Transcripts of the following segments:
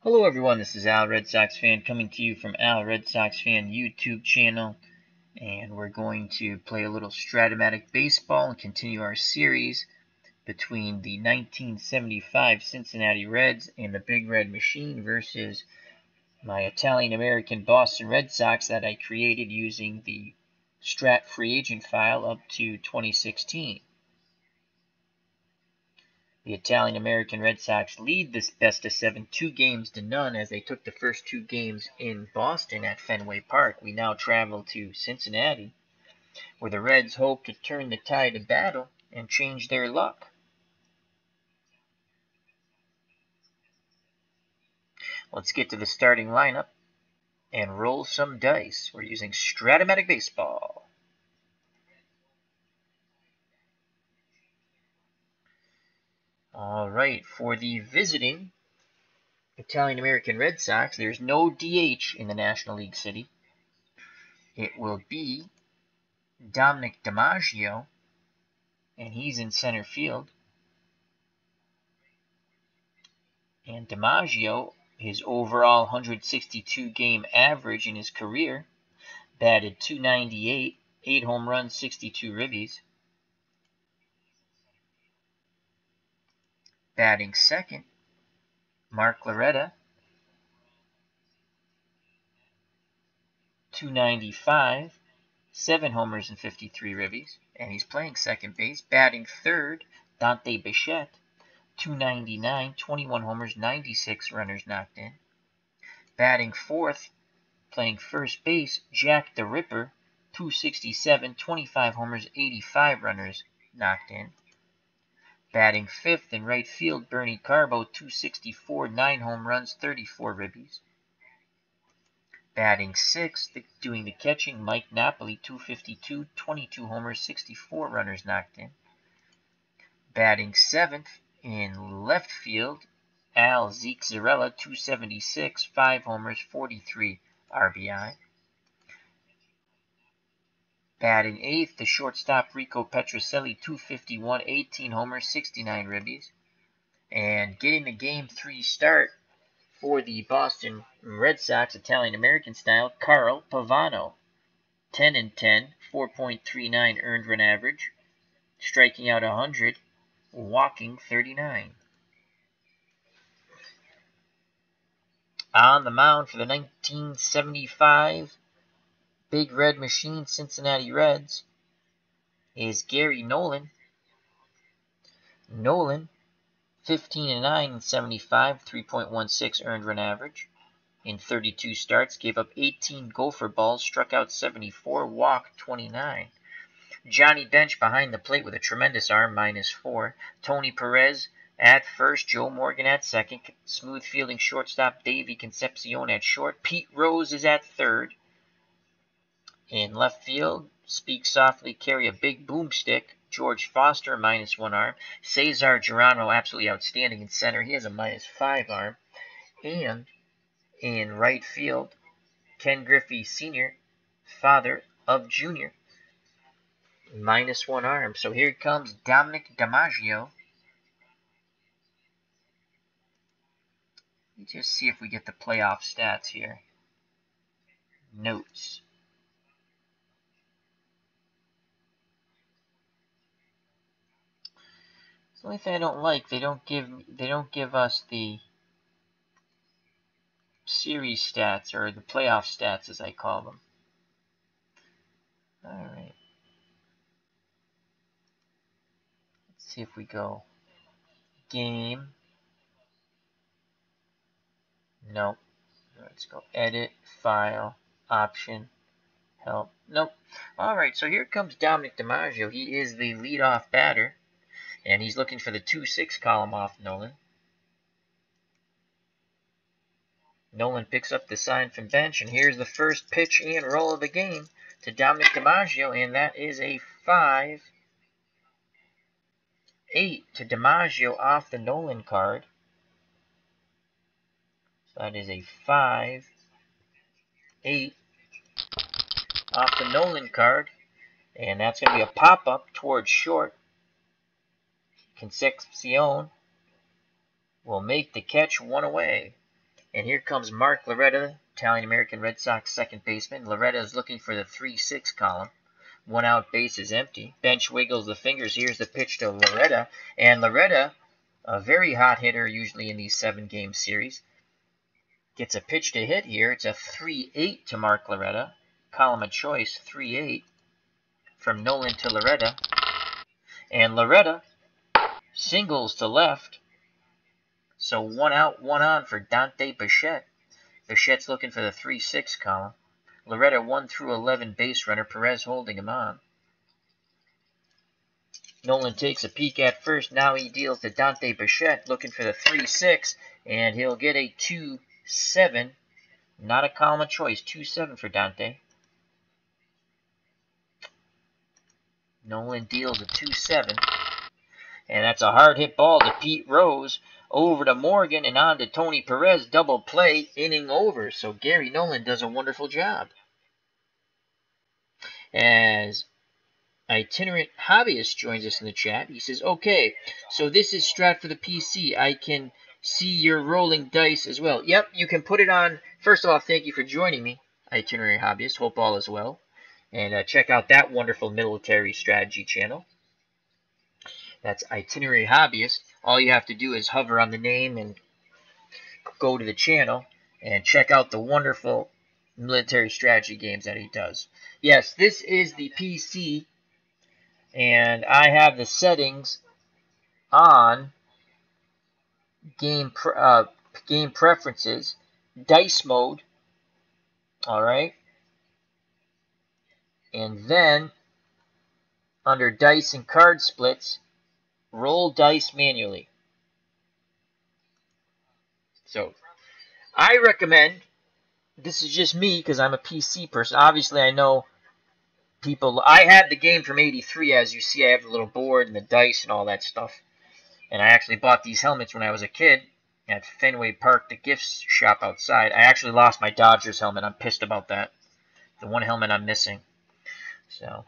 Hello everyone, this is Al Red Sox Fan coming to you from Al Red Sox Fan YouTube channel, and we're going to play a little Strat-O-Matic baseball and continue our series between the 1975 Cincinnati Reds and the Big Red Machine versus my Italian-American Boston Red Sox that I created using the Strat free agent file up to 2016. The Italian-American Red Sox lead this best-of-7 2-0 as they took the first two games in Boston at Fenway Park. We now travel to Cincinnati, where the Reds hope to turn the tide of battle and change their luck. Let's get to the starting lineup and roll some dice. We're using Strat-O-Matic Baseball. All right, for the visiting Italian-American Red Sox, there's no DH in the National League City. It will be Dominic DiMaggio, and he's in center field. And DiMaggio, his overall 162 game average in his career, batted .298, 8 home runs, 62 ribbies. Batting second, Mark Loretta, .295, 7 homers and 53 ribbies, and he's playing second base. Batting third, Dante Bichette, .299, 21 homers, 96 runners knocked in. Batting fourth, playing first base, Jack the Ripper, .267, 25 homers, 85 runners knocked in. Batting fifth in right field, Bernie Carbo, .264, 9 home runs, 34 ribbies. Batting sixth, doing the catching, Mike Napoli, .252, 22 homers, 64 runners knocked in. Batting seventh in left field, Zeke Zarella, .276, 5 homers, 43 RBI. Batting eighth, the shortstop Rico Petrocelli, .251, 18 homers, 69 ribbies. And getting the Game 3 start for the Boston Red Sox, Italian-American style, Carl Pavano, 10-10, 4.39 earned run average, striking out 100, walking 39. On the mound for the 1975 Big Red Machine Cincinnati Reds is Gary Nolan. Nolan, 15-9 in 75, 3.16 earned run average. In 32 starts, gave up 18 gopher balls, struck out 74, walked 29. Johnny Bench behind the plate with a tremendous arm, -4. Tony Perez at first, Joe Morgan at second, smooth fielding shortstop Davey Concepcion at short. Pete Rose is at third. In left field, Speak Softly, Carry a Big Boomstick, George Foster, -1 arm. Cesar Geronimo, absolutely outstanding in center. He has a -5 arm. And in right field, Ken Griffey Sr., father of Junior, -1 arm. So here comes Dominic DiMaggio. Let's just see if we get the playoff stats here. Notes. The only thing I don't like, they don't give us the series stats, or the playoff stats as I call them. Alright. Let's see if we go game. Nope. Let's go edit, file, option, help. Nope. Alright, so here comes Dominic DiMaggio. He is the leadoff batter, and he's looking for the 2-6 column off Nolan. Nolan picks up the sign from bench, and here's the first pitch and roll of the game to Dominic DiMaggio, and that is a 5-8 to DiMaggio off the Nolan card. So that is a 5-8 off the Nolan card, and that's going to be a pop-up towards short. Concepcion will make the catch, one away. And here comes Mark Loretta, Italian-American Red Sox second baseman. Loretta is looking for the 3-6 column. 1 out, base is empty. Bench wiggles the fingers. Here's the pitch to Loretta. And Loretta, a very hot hitter usually in these 7-game series, gets a pitch to hit here. It's a 3-8 to Mark Loretta. Column of choice, 3-8 from Nolan to Loretta. And Loretta singles to left. So 1 out, 1 on for Dante Bichette. Bichette's looking for the 3-6 column. Loretta 1 through 11 base runner. Perez holding him on. Nolan takes a peek at first. Now he deals to Dante Bichette, looking for the 3-6, and he'll get a 2-7. Not a column of choice. 2-7 for Dante. Nolan deals a 2-7. And that's a hard hit ball to Pete Rose. Over to Morgan and on to Tony Perez. Double play, inning over. So Gary Nolan does a wonderful job. As Itinerant Hobbyist joins us in the chat. He says, okay, so this is Strat for the PC. I can see your rolling dice as well. Yep, you can put it on. First of all, thank you for joining me, Itinerary Hobbyist. Hope all is well. And check out that wonderful military strategy channel. That's Itinerary Hobbyist. All you have to do is hover on the name and go to the channel and check out the wonderful military strategy games that he does. Yes, this is the PC, and I have the settings on game preferences, dice mode, all right, and then under dice and card splits, roll dice manually. So I recommend, this is just me because I'm a PC person. Obviously, I know people. I had the game from '83, as you see. I have the little board and the dice and all that stuff. And I actually bought these helmets when I was a kid at Fenway Park, the gift shop outside. I actually lost my Dodgers helmet. I'm pissed about that. The one helmet I'm missing. But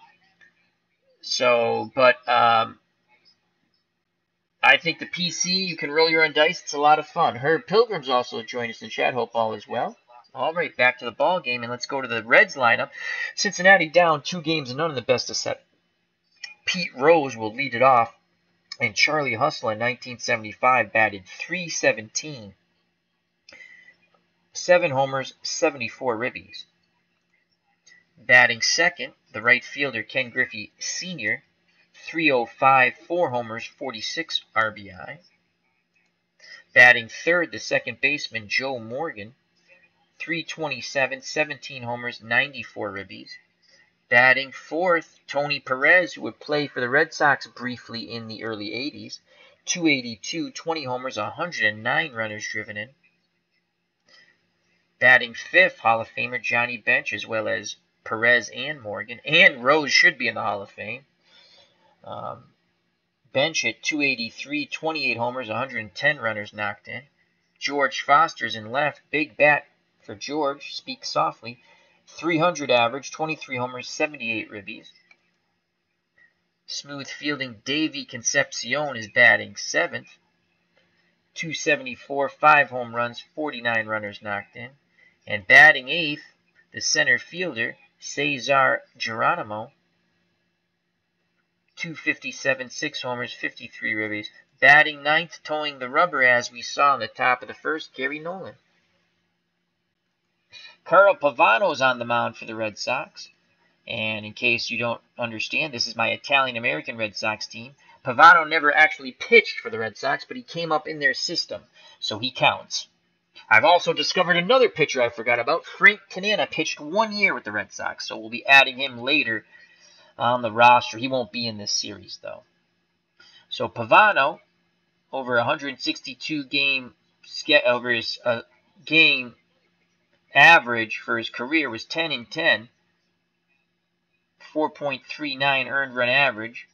I think the PC, you can roll your own dice. It's a lot of fun. Herb Pilgrim's also joined us in chat. Hope all is well. All right, back to the ball game, and let's go to the Reds lineup. Cincinnati down 2 games and none of the best of set. Pete Rose will lead it off, and Charlie Hustle in 1975 batted .317. 7 homers, 74 ribbies. Batting second, the right fielder Ken Griffey Sr., .305, 4 homers, 46 RBI. Batting third, the second baseman Joe Morgan, .327, 17 homers, 94 ribbies. Batting fourth, Tony Perez, who would play for the Red Sox briefly in the early 80s, .282, 20 homers, 109 runners driven in. Batting fifth, Hall of Famer Johnny Bench, as well as Perez and Morgan. And Rose should be in the Hall of Fame. Bench hit .283, 28 homers, 110 runners knocked in. George Foster's in left. Big bat for George. Speak softly. .300 average, 23 homers, 78 ribbies. Smooth fielding Davey Concepcion is batting seventh. .274, 5 home runs, 49 runners knocked in. And batting eighth, the center fielder Cesar Geronimo. .257, 6 homers, 53 ribbies. Batting ninth, towing the rubber, as we saw in the top of the first, Gary Nolan. Carl Pavano is on the mound for the Red Sox. And in case you don't understand, this is my Italian-American Red Sox team. Pavano never actually pitched for the Red Sox, but he came up in their system, so he counts. I've also discovered another pitcher I forgot about. Frank Tanana pitched 1 year with the Red Sox, so we'll be adding him later on the roster. He won't be in this series, though. So Pavano, over 162 game game average for his career was 10-10, 4.39 earned run average,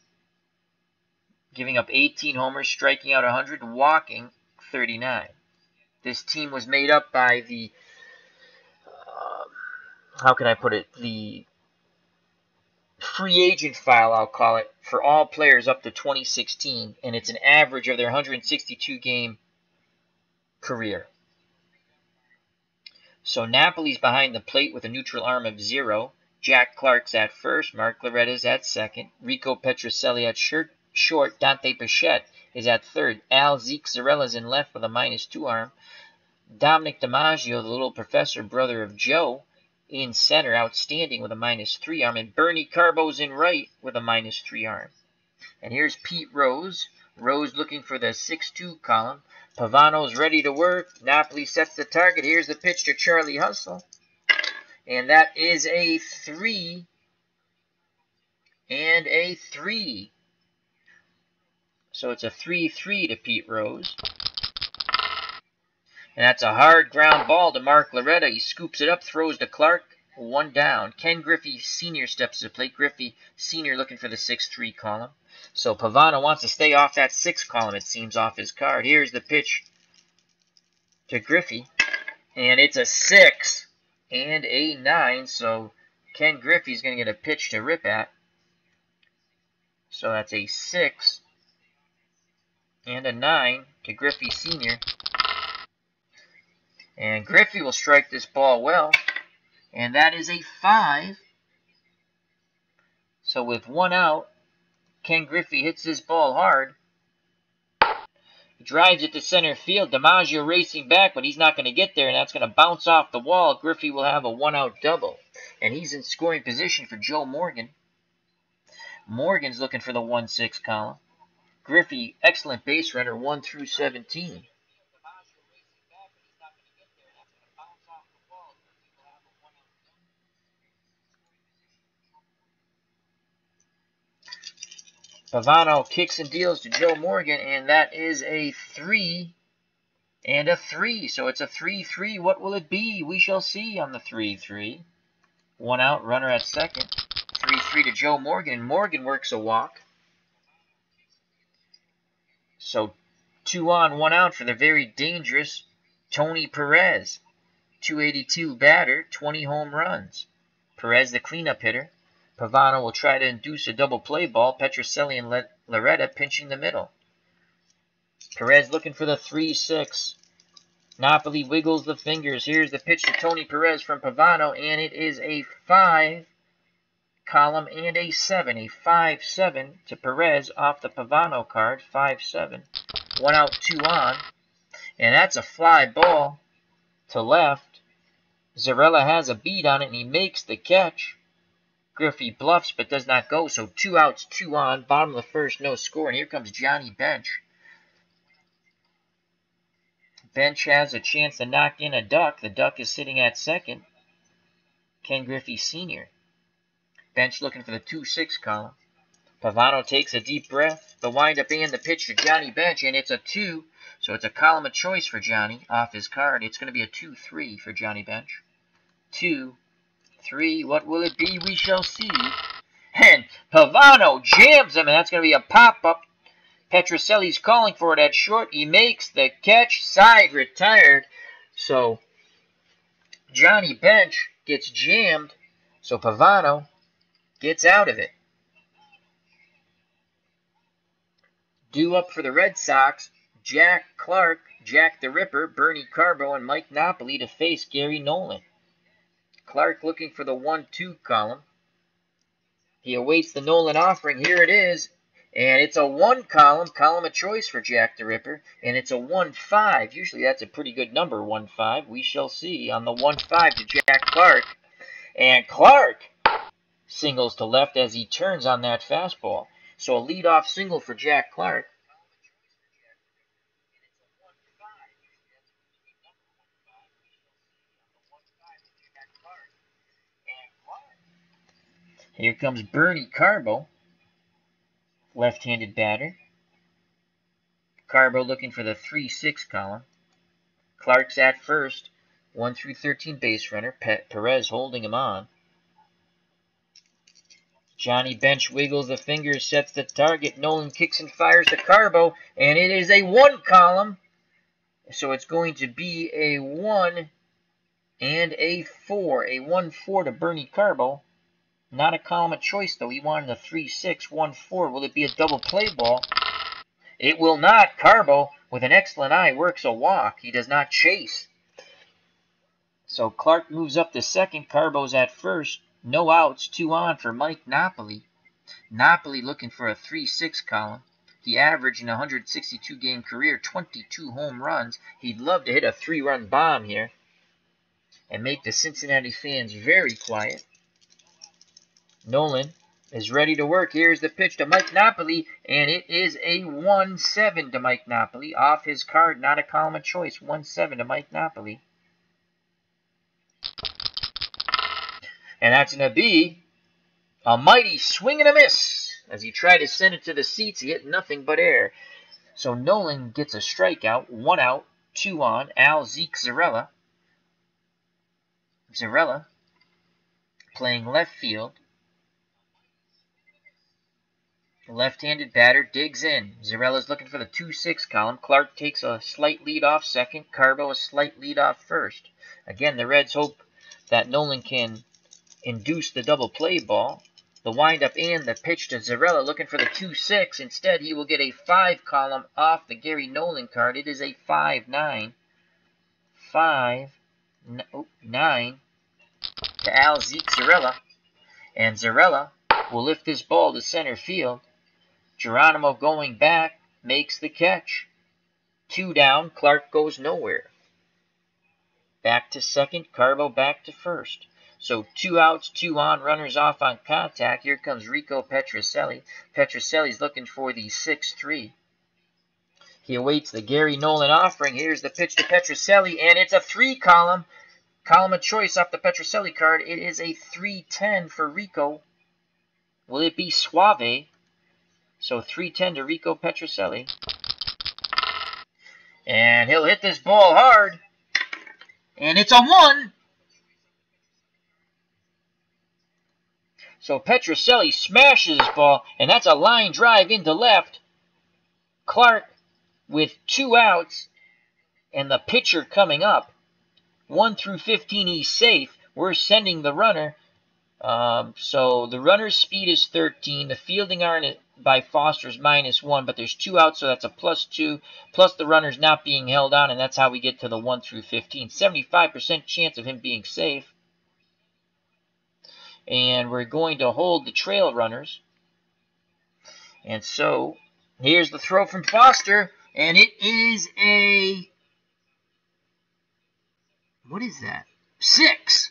giving up 18 homers, striking out 100, walking 39. This team was made up by the, how can I put it, the free agent file, I'll call it, for all players up to 2016, and it's an average of their 162 game career. So Napoli's behind the plate with a neutral arm of 0. Jack Clark's at first. Mark Loretta's at second. Rico Petrocelli at short. Dante Bichette is at third. Zeke Zarella's in left with a -2 arm. Dominic DiMaggio, the little professor, brother of Joe, in center, outstanding with a -3 arm. And Bernie Carbo's in right with a -3 arm. And here's Pete Rose. Rose looking for the 6-2 column. Pavano's ready to work. Napoli sets the target. Here's the pitch to Charlie Hustle. And that is a 3 and a 3. So it's a 3-3 to Pete Rose. And that's a hard ground ball to Mark Loretta. He scoops it up, throws to Clark. 1 down. Ken Griffey Sr. steps to the plate. Griffey Sr. looking for the 6-3 column. So Pavano wants to stay off that 6 column, it seems, off his card. Here's the pitch to Griffey. And it's a 6 and a 9. So Ken Griffey's going to get a pitch to rip at. So that's a 6 and a 9 to Griffey Sr. And Griffey will strike this ball well. And that is a 5. So with 1 out, Ken Griffey hits this ball hard. He drives it to center field. DiMaggio racing back, but he's not going to get there, and that's going to bounce off the wall. Griffey will have a 1-out double. And he's in scoring position for Joe Morgan. Morgan's looking for the 1-6 column. Griffey, excellent base runner, 1 through 17. Pavano kicks and deals to Joe Morgan, and that is a 3 and a 3. So it's a 3-3. What will it be? We shall see on the 3-3. 1 out, runner at second. 3-3 to Joe Morgan, and Morgan works a walk. So 2 on, 1 out for the very dangerous Tony Perez. 282 batter, 20 home runs. Perez the cleanup hitter. Pavano will try to induce a double play ball. Petrocelli and Loretta pinching the middle. Perez looking for the 3-6. Napoli wiggles the fingers. Here's the pitch to Tony Perez from Pavano, and it is a 5 column and a 7. A 5-7 to Perez off the Pavano card. 5-7. 1 out, 2 on. And that's a fly ball to left. Zarella has a beat on it, and he makes the catch. Griffey bluffs but does not go, so 2 outs, 2 on. Bottom of the first, no score. And here comes Johnny Bench. Bench has a chance to knock in a duck. The duck is sitting at second. Ken Griffey Sr. Bench looking for the 2-6 column. Pavano takes a deep breath. The windup and the pitch to Johnny Bench, and it's a 2. So it's a column of choice for Johnny off his card. It's going to be a 2-3 for Johnny Bench. 2-3. What will it be? We shall see. And Pavano jams him, and that's going to be a pop-up. Petrocelli's calling for it at short. He makes the catch. Side retired. So Johnny Bench gets jammed. So Pavano gets out of it. Due up for the Red Sox, Jack Clark, Jack the Ripper, Bernie Carbo, and Mike Napoli to face Gary Nolan. Clark looking for the 1-2 column. He awaits the Nolan offering. Here it is. And it's a 1 column of choice for Jack the Ripper. And it's a 1-5. Usually that's a pretty good number, 1-5. We shall see on the 1-5 to Jack Clark. And Clark singles to left as he turns on that fastball. So a leadoff single for Jack Clark. Here comes Bernie Carbo, left-handed batter. Carbo looking for the 3-6 column. Clark's at first, 1 through 13 base runner. Perez holding him on. Johnny Bench wiggles the fingers, sets the target. Nolan kicks and fires to Carbo, and it is a 1 column. So it's going to be a 1 and a 4. A 1-4 to Bernie Carbo. Not a column of choice, though. He wanted a 3-6, 1-4. Will it be a double play ball? It will not. Carbo, with an excellent eye, works a walk. He does not chase. So Clark moves up to second. Carbo's at first. No outs, 2 on for Mike Napoli. Napoli looking for a 3-6 column. He averaged in a 162-game career 22 home runs. He'd love to hit a 3-run bomb here and make the Cincinnati fans very quiet. Nolan is ready to work. Here's the pitch to Mike Napoli, and it is a 1-7 to Mike Napoli. Off his card, not a column of choice. 1-7 to Mike Napoli. And that's going to be a mighty swing and a miss. As he tried to send it to the seats, he hit nothing but air. So Nolan gets a strikeout, 1 out, 2 on. Zeke Zarella. Zarella playing left field. Left-handed batter digs in. Zarella's looking for the 2-6 column. Clark takes a slight lead off second. Carbo a slight lead off first. Again, the Reds hope that Nolan can induce the double play ball. The windup and the pitch to Zarella looking for the 2-6. Instead, he will get a 5 column off the Gary Nolan card. It is a 5-9. 5-9 to Zeke Zarella. And Zarella will lift this ball to center field. Geronimo going back makes the catch. 2 down. Clark goes nowhere. Back to second. Carbo back to first. So 2 outs, 2 on, runners off on contact. Here comes Rico Petrocelli. Petrocelli's looking for the 6-3. He awaits the Gary Nolan offering. Here's the pitch to Petrocelli, and it's a 3 column. Column of choice off the Petrocelli card. It is a 3-10 for Rico. Will it be Suave? So 3-10 to Rico Petrocelli. And he'll hit this ball hard. And it's a 1. So Petrocelli smashes this ball, and that's a line drive into left. Clark with 2 outs, and the pitcher coming up. 1 through 15, he's safe. We're sending the runner. So the runner's speed is 13. The fielding arm by Foster is -1, but there's 2 outs, so that's a +2. Plus the runner's not being held on, and that's how we get to the 1 through 15. 75% chance of him being safe. And we're going to hold the trail runners. And so here's the throw from Foster, and it is a, what is that? 6.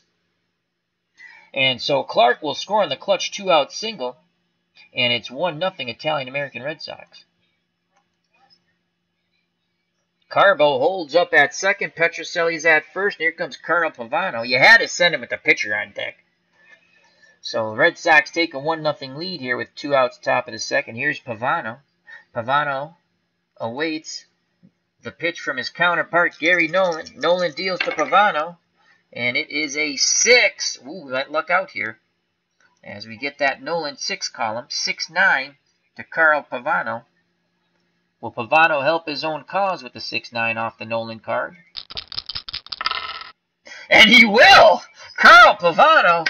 And so Clark will score on the clutch 2-out single, and it's 1-0 Italian-American Red Sox. Carbo holds up at second. Petrocelli's at first. Here comes Colonel Pavano. You had to send him with the pitcher on deck. So Red Sox take a 1-0 lead here with 2 outs top of the second. Here's Pavano. Pavano awaits the pitch from his counterpart, Gary Nolan. Nolan deals to Pavano, and it is a 6. Ooh, let luck out here. As we get that Nolan 6 column, 6-9 to Carl Pavano. Will Pavano help his own cause with the 6-9 off the Nolan card? And he will! Carl Pavano!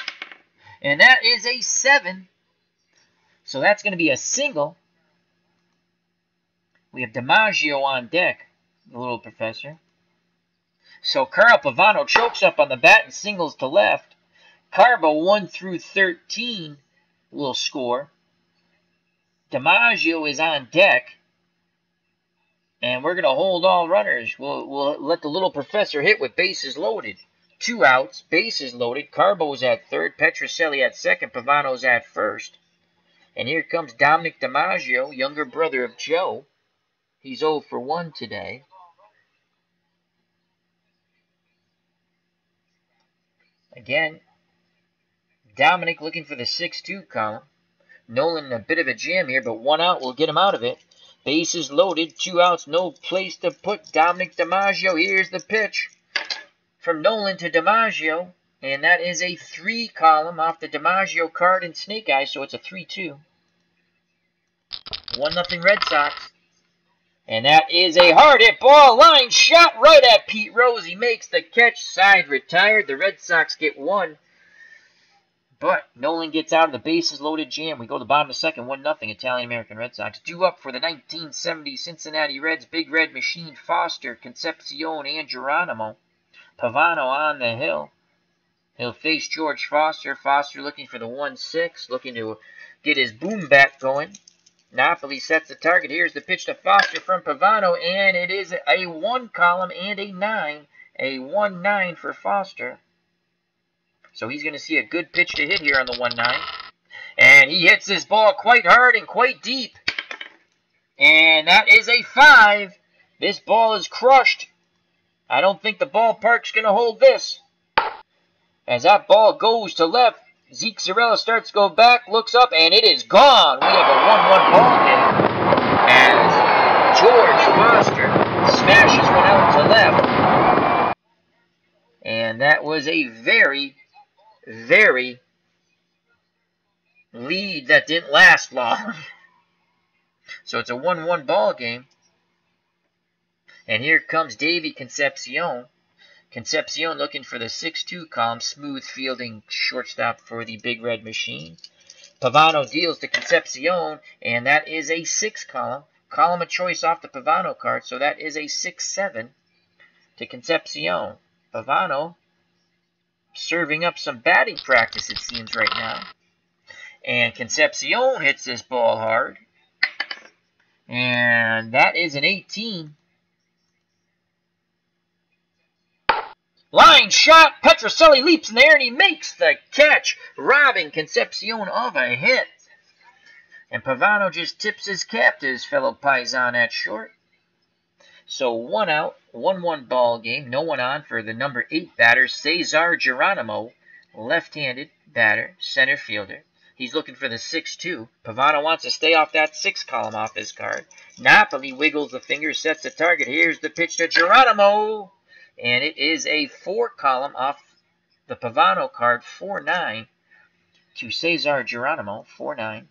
And that is a 7. So that's going to be a single. We have DiMaggio on deck, the little professor. So Carl Pavano chokes up on the bat and singles to left. Carbo 1 through 13 will score. DiMaggio is on deck. And we're going to hold all runners. We'll let the little professor hit with bases loaded. 2 outs, bases loaded. Carbo's at third, Petrocelli at second, Pavano's at first. And here comes Dominic DiMaggio, younger brother of Joe. He's 0 for 1 today. Again, Dominic looking for the 6-2 column. Nolan in a bit of a jam here, but 1 out will get him out of it. Bases loaded, 2 outs, no place to put Dominic DiMaggio. Here's the pitch from Nolan to DiMaggio, and that is a 3 column off the DiMaggio card in Snake Eyes, so it's a 3-2. 1-0 Red Sox. And that is a hard hit ball, line shot right at Pete Rose. He makes the catch, side retired. The Red Sox get 1. But Nolan gets out of the bases loaded jam. We go to the bottom of the second, 1-0 Italian-American Red Sox. Due up for the 1970 Cincinnati Reds, Big Red Machine, Foster, Concepcion, and Geronimo. Pavano on the hill. He'll face George Foster. Foster looking for the 1-6, looking to get his boom back going. Napoli sets the target. Here's the pitch to Foster from Pavano, and it is a 1 column and a 9. A 1-9 for Foster. So he's going to see a good pitch to hit here on the 1-9. And he hits this ball quite hard and quite deep. And that is a 5. This ball is crushed. I don't think the ballpark's going to hold this. As that ball goes to left, Zeke Zarrella starts to go back, looks up, and it is gone. We have a 1-1 ball game as George Foster smashes one out to left. And that was a very, very lead that didn't last long. So it's a 1-1 ball game. And here comes Davey Concepcion. Concepcion looking for the 6-2 column, smooth fielding shortstop for the Big Red Machine. Pavano deals to Concepcion, and that is a 6 column. Column of choice off the Pavano card, so that is a 6-7 to Concepcion. Pavano serving up some batting practice, it seems, right now. And Concepcion hits this ball hard. And that is an 18. Line shot. Petrocelli leaps in the air and he makes the catch, robbing Concepcion of a hit. And Pavano just tips his cap to his fellow Paisan at short. So 1 out, 1-1 ball game. No one on for the number 8 batter, Cesar Geronimo, left-handed batter, center fielder. He's looking for the 6-2. Pavano wants to stay off that 6 column off his card. Napoli wiggles the fingers, sets the target. Here's the pitch to Geronimo. And it is a 4 column off the Pavano card, 4-9 to Cesar Geronimo, 4-9.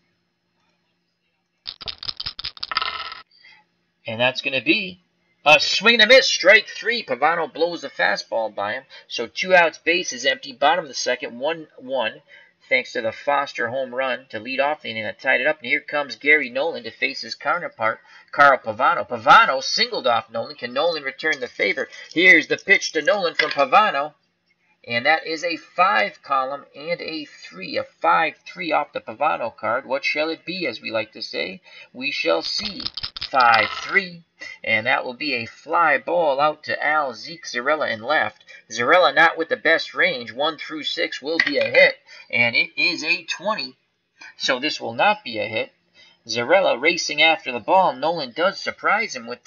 And that's going to be a swing and a miss, strike 3. Pavano blows the fastball by him. So 2 outs, base is empty. Bottom of the second, 1-1. Thanks to the Foster home run to lead off the inning that tied it up. And here comes Gary Nolan to face his counterpart, Carl Pavano. Pavano singled off Nolan. Can Nolan return the favor? Here's the pitch to Nolan from Pavano. And that is a 5 column and a 3. A 5-3 off the Pavano card. What shall it be, as we like to say? We shall see. 5-3. And that will be a fly ball out to Al Zeke Zarrella in left. Zarrella not with the best range. 1 through 6 will be a hit. And it is a 20. So this will not be a hit. Zarrella racing after the ball. Nolan does surprise him with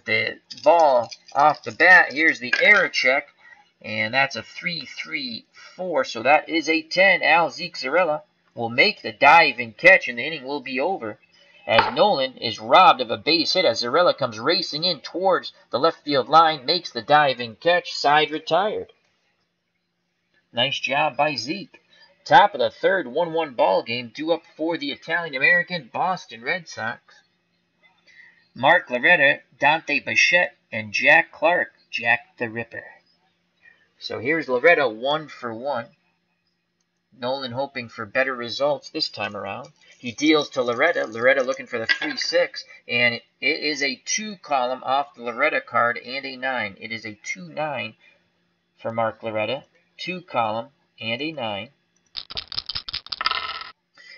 the ball off the bat. Here's the error check. And that's a 3-3-4. So that is a 10. Al Zeke Zarrella will make the dive and catch, and the inning will be over, as Nolan is robbed of a base hit as Zarrella comes racing in towards the left field line, makes the dive and catch, side retired. Nice job by Zeke. Top of the third, 1-1 ball game, due up for the Italian-American Boston Red Sox. Mark Loretta, Dante Bichette, and Jack Clark, Jack the Ripper. So here's Loretta 1 for 1. Nolan hoping for better results this time around. He deals to Loretta. Loretta looking for the 3-6. And it is a 2 column off the Loretta card and a 9. It is a 2-9 for Mark Loretta. 2 column and a 9.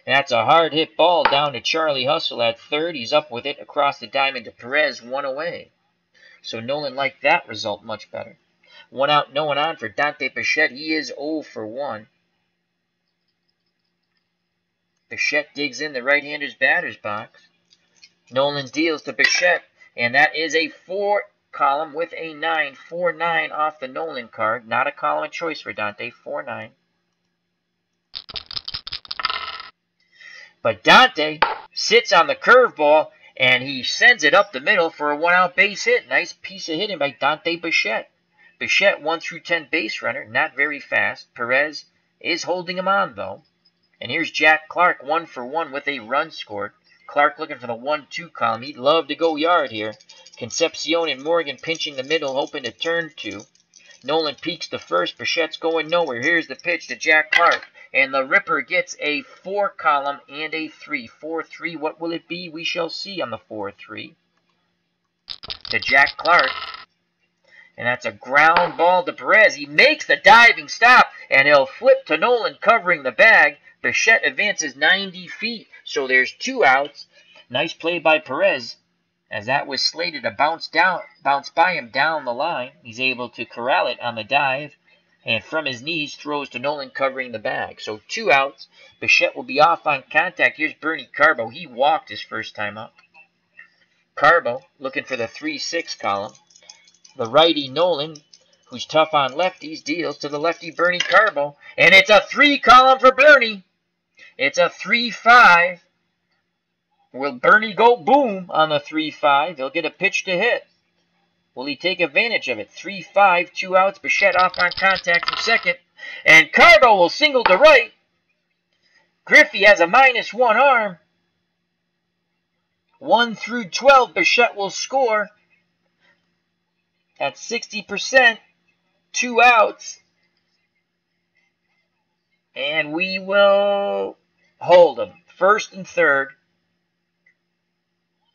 And that's a hard hit ball down to Charlie Hustle at third. He's up with it across the diamond to Perez, 1 away. So Nolan liked that result much better. 1 out, no one on for Dante Bichette. He is 0 for 1. Bichette digs in the right-hander's batter's box. Nolan deals to Bichette, and that is a 4 column with a 9. 4-9 off the Nolan card. Not a column of choice for Dante. 4-9. But Dante sits on the curveball, and he sends it up the middle for a 1-out base hit. Nice piece of hitting by Dante Bichette. Bichette 1 through 10 base runner, not very fast. Perez is holding him on, though. And here's Jack Clark, 1 for 1 with a run scored. Clark looking for the 1-2 column. He'd love to go yard here. Concepcion and Morgan pinching the middle, hoping to turn 2. Nolan peeks to first. Bichette's going nowhere. Here's the pitch to Jack Clark. And the Ripper gets a 4 column and a 3. 4-3. What will it be? We shall see on the 4-3. To Jack Clark. And that's a ground ball to Perez. He makes the diving stop, and he'll flip to Nolan covering the bag. Bichette advances 90 feet, so there's 2 outs. Nice play by Perez, as that was slated to bounce by him down the line. He's able to corral it on the dive, and from his knees throws to Nolan covering the bag. So 2 outs. Bichette will be off on contact. Here's Bernie Carbo. He walked his first time up. Carbo looking for the 3-6 column. The righty Nolan, who's tough on lefties, deals to the lefty Bernie Carbo. And it's a 3 column for Bernie. It's a 3-5. Will Bernie go boom on the 3-5? He'll get a pitch to hit. Will he take advantage of it? 3-5, 2 outs. Bichette off on contact from second. And Carbo will single to right. Griffey has a -1 arm. 1 through 12, Bichette will score at 60%. 2 outs. And we will hold him. First and third.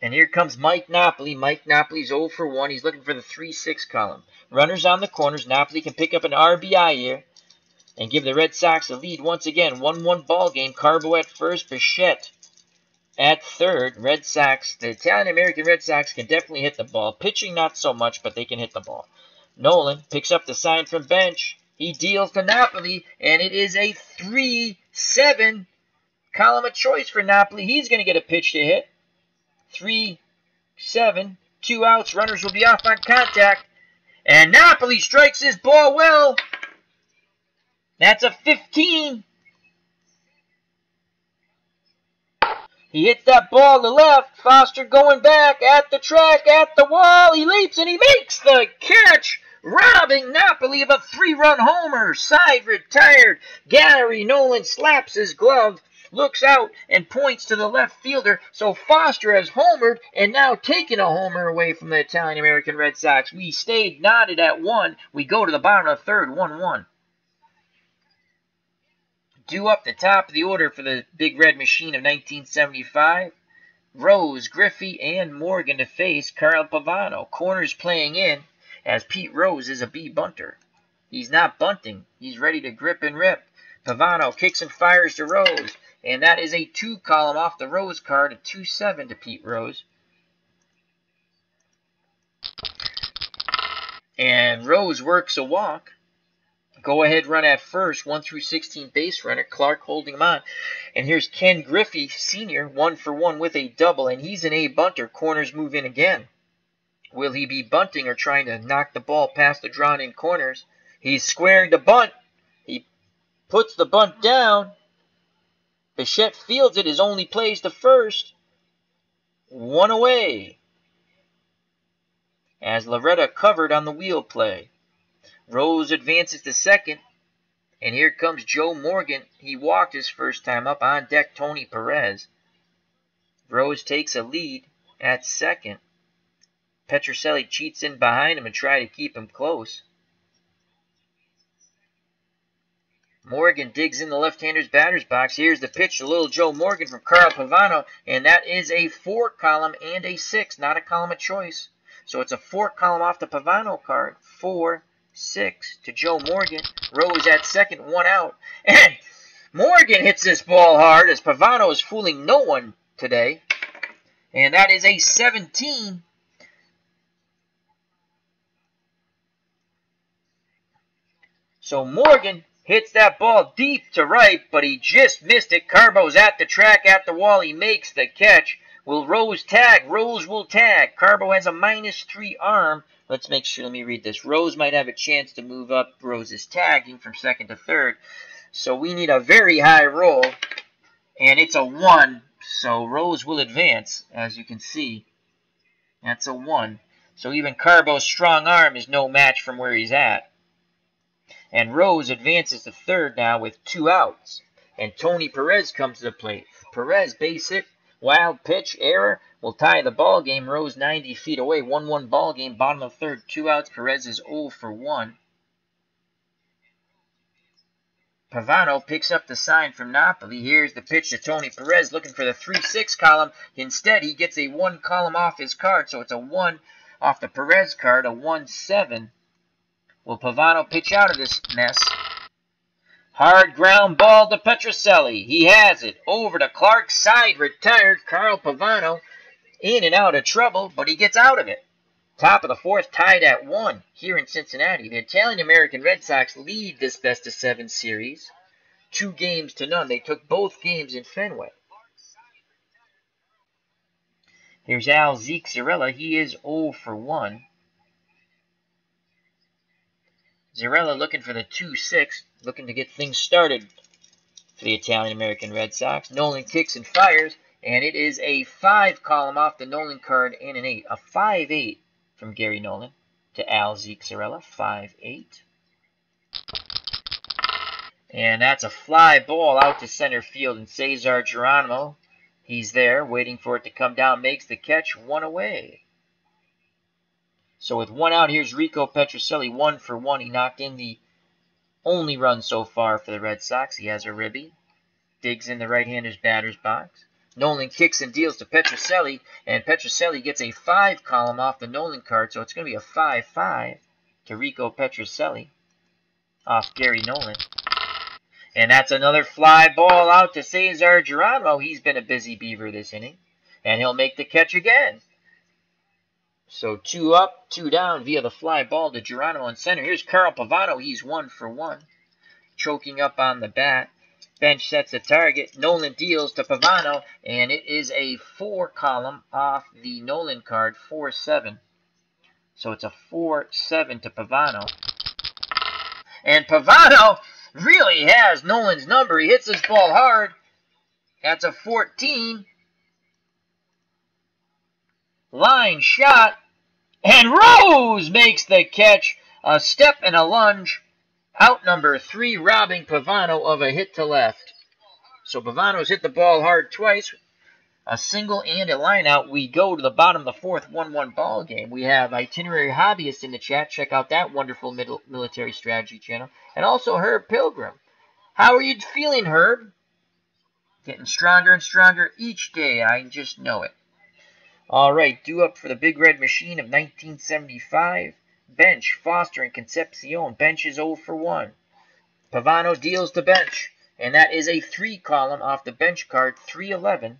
And here comes Mike Napoli. Mike Napoli's 0 for 1. He's looking for the 3-6 column. Runners on the corners. Napoli can pick up an RBI here and give the Red Sox a lead once again. 1-1 ball game. Carbo at first. Bichette at third. Red Sox, the Italian-American Red Sox can definitely hit the ball. Pitching not so much, but they can hit the ball. Nolan picks up the sign from bench. He deals to Napoli, and it is a 3-7 column of choice for Napoli. He's going to get a pitch to hit. 3-7, 2 outs. Runners will be off on contact. And Napoli strikes his ball well. That's a 15. He hits that ball to left. Foster going back at the track, at the wall. He leaps and he makes the catch, robbing Napoli of a 3-run homer. Side retired. Gary Nolan slaps his glove, looks out, and points to the left fielder. So Foster has homered and now taken a homer away from the Italian-American Red Sox. We stayed knotted at 1. We go to the bottom of the third, 1-1. Due up the top of the order for the Big Red Machine of 1975. Rose, Griffey, and Morgan to face Carl Pavano. Corners playing in as Pete Rose is a B bunter. He's not bunting. He's ready to grip and rip. Pavano kicks and fires to Rose. And that is a 2 column off the Rose card, a 2-7 to Pete Rose. And Rose works a walk. Go ahead run at first, 1 through 16 base runner. Clark holding him on. And here's Ken Griffey, Sr., 1 for 1 with a double. And he's an A bunter. Corners move in again. Will he be bunting or trying to knock the ball past the drawn-in corners? He's squaring the bunt. He puts the bunt down. Bichette fields it. His only plays to first. 1 away. As Loretta covered on the wheel play. Rose advances to second. And here comes Joe Morgan. He walked his first time up. On deck, Tony Perez. Rose takes a lead at second. Petrocelli cheats in behind him and try to keep him close. Morgan digs in the left-hander's batter's box. Here's the pitch to little Joe Morgan from Carl Pavano. And that is a 4 column and a 6, not a column of choice. So it's a 4 column off the Pavano card. 4, 6 to Joe Morgan. Rose at second, 1 out. And Morgan hits this ball hard as Pavano is fooling no one today. And that is a 17. So Morgan hits that ball deep to right, but he just missed it. Carbo's at the track, at the wall. He makes the catch. Will Rose tag? Rose will tag. Carbo has a -3 arm. Let's make sure. Let me read this. Rose might have a chance to move up. Rose is tagging from second to third. So we need a very high roll. And it's a 1. So Rose will advance, as you can see. That's a 1. So even Carbo's strong arm is no match from where he's at. And Rose advances to third now with 2 outs. And Tony Perez comes to the plate. Perez base hit. Wild pitch, error, will tie the ball game. Rose 90 feet away. 1-1 ball game. Bottom of third, 2 outs. Perez is 0 for 1. Pavano picks up the sign from Napoli. Here's the pitch to Tony Perez looking for the 3-6 column. Instead, he gets a 1 column off his card. So it's a 1 off the Perez card, a 1-7. Will Pavano pitch out of this mess? Hard ground ball to Petrocelli. He has it. Over to Clark's side. Retired Carl Pavano. In and out of trouble, but he gets out of it. Top of the fourth, tied at 1 here in Cincinnati. The Italian-American Red Sox lead this best-of-7 series 2-0. They took both games in Fenway. Here's Al Zarella. He is 0 for 1. Zarella looking for the 2-6, looking to get things started for the Italian-American Red Sox. Nolan kicks and fires, and it is a 5 column off the Nolan card and an 8. A 5-8 from Gary Nolan to Al Zarella, 5-8. And that's a fly ball out to center field, and Cesar Geronimo, he's there waiting for it to come down, makes the catch, 1 away. So with 1 out, here's Rico Petrocelli, 1 for 1. He knocked in the only run so far for the Red Sox. He has a ribby. Digs in the right-hander's batter's box. Nolan kicks and deals to Petrocelli, and Petrocelli gets a 5 column off the Nolan card, so it's going to be a 5-5 to Rico Petrocelli off Gary Nolan. And that's another fly ball out to Cesar Geronimo. He's been a busy beaver this inning, and he'll make the catch again. So 2 up, 2 down via the fly ball to Geronimo in center. Here's Carl Pavano. He's 1 for 1. Choking up on the bat. Bench sets the target. Nolan deals to Pavano, and it is a 4 column off the Nolan card, 4-7. So it's a 4-7 to Pavano. And Pavano really has Nolan's number. He hits this ball hard. That's a 14. Line shot. And Rose makes the catch. A step and a lunge. Out number 3, robbing Pavano of a hit to left. So Pavano's hit the ball hard twice. A single and a line out. We go to the bottom of the fourth, 1-1 ball game. We have Itinerary Hobbyist in the chat. Check out that wonderful military strategy channel. And also Herb Pilgrim. How are you feeling, Herb? Getting stronger and stronger each day. I just know it. All right, due up for the Big Red Machine of 1975. Bench, Foster, and Concepcion. Bench is 0 for 1. Pavano deals to Bench, and that is a 3 column off the bench card, 3-11.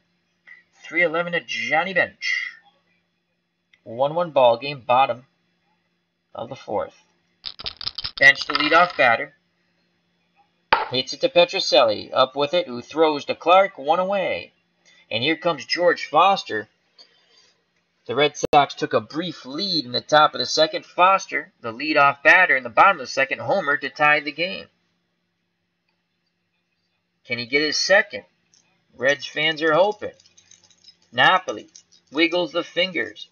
3-11 to Johnny Bench. 1-1 ball game, bottom of the fourth. Bench the leadoff batter. Hits it to Petrocelli. Up with it, who throws to Clark, 1 away. And here comes George Foster. The Red Sox took a brief lead in the top of the second. Foster, the leadoff batter in the bottom of the second, homer to tie the game. Can he get his second? Reds fans are hoping. Napoli wiggles the fingers.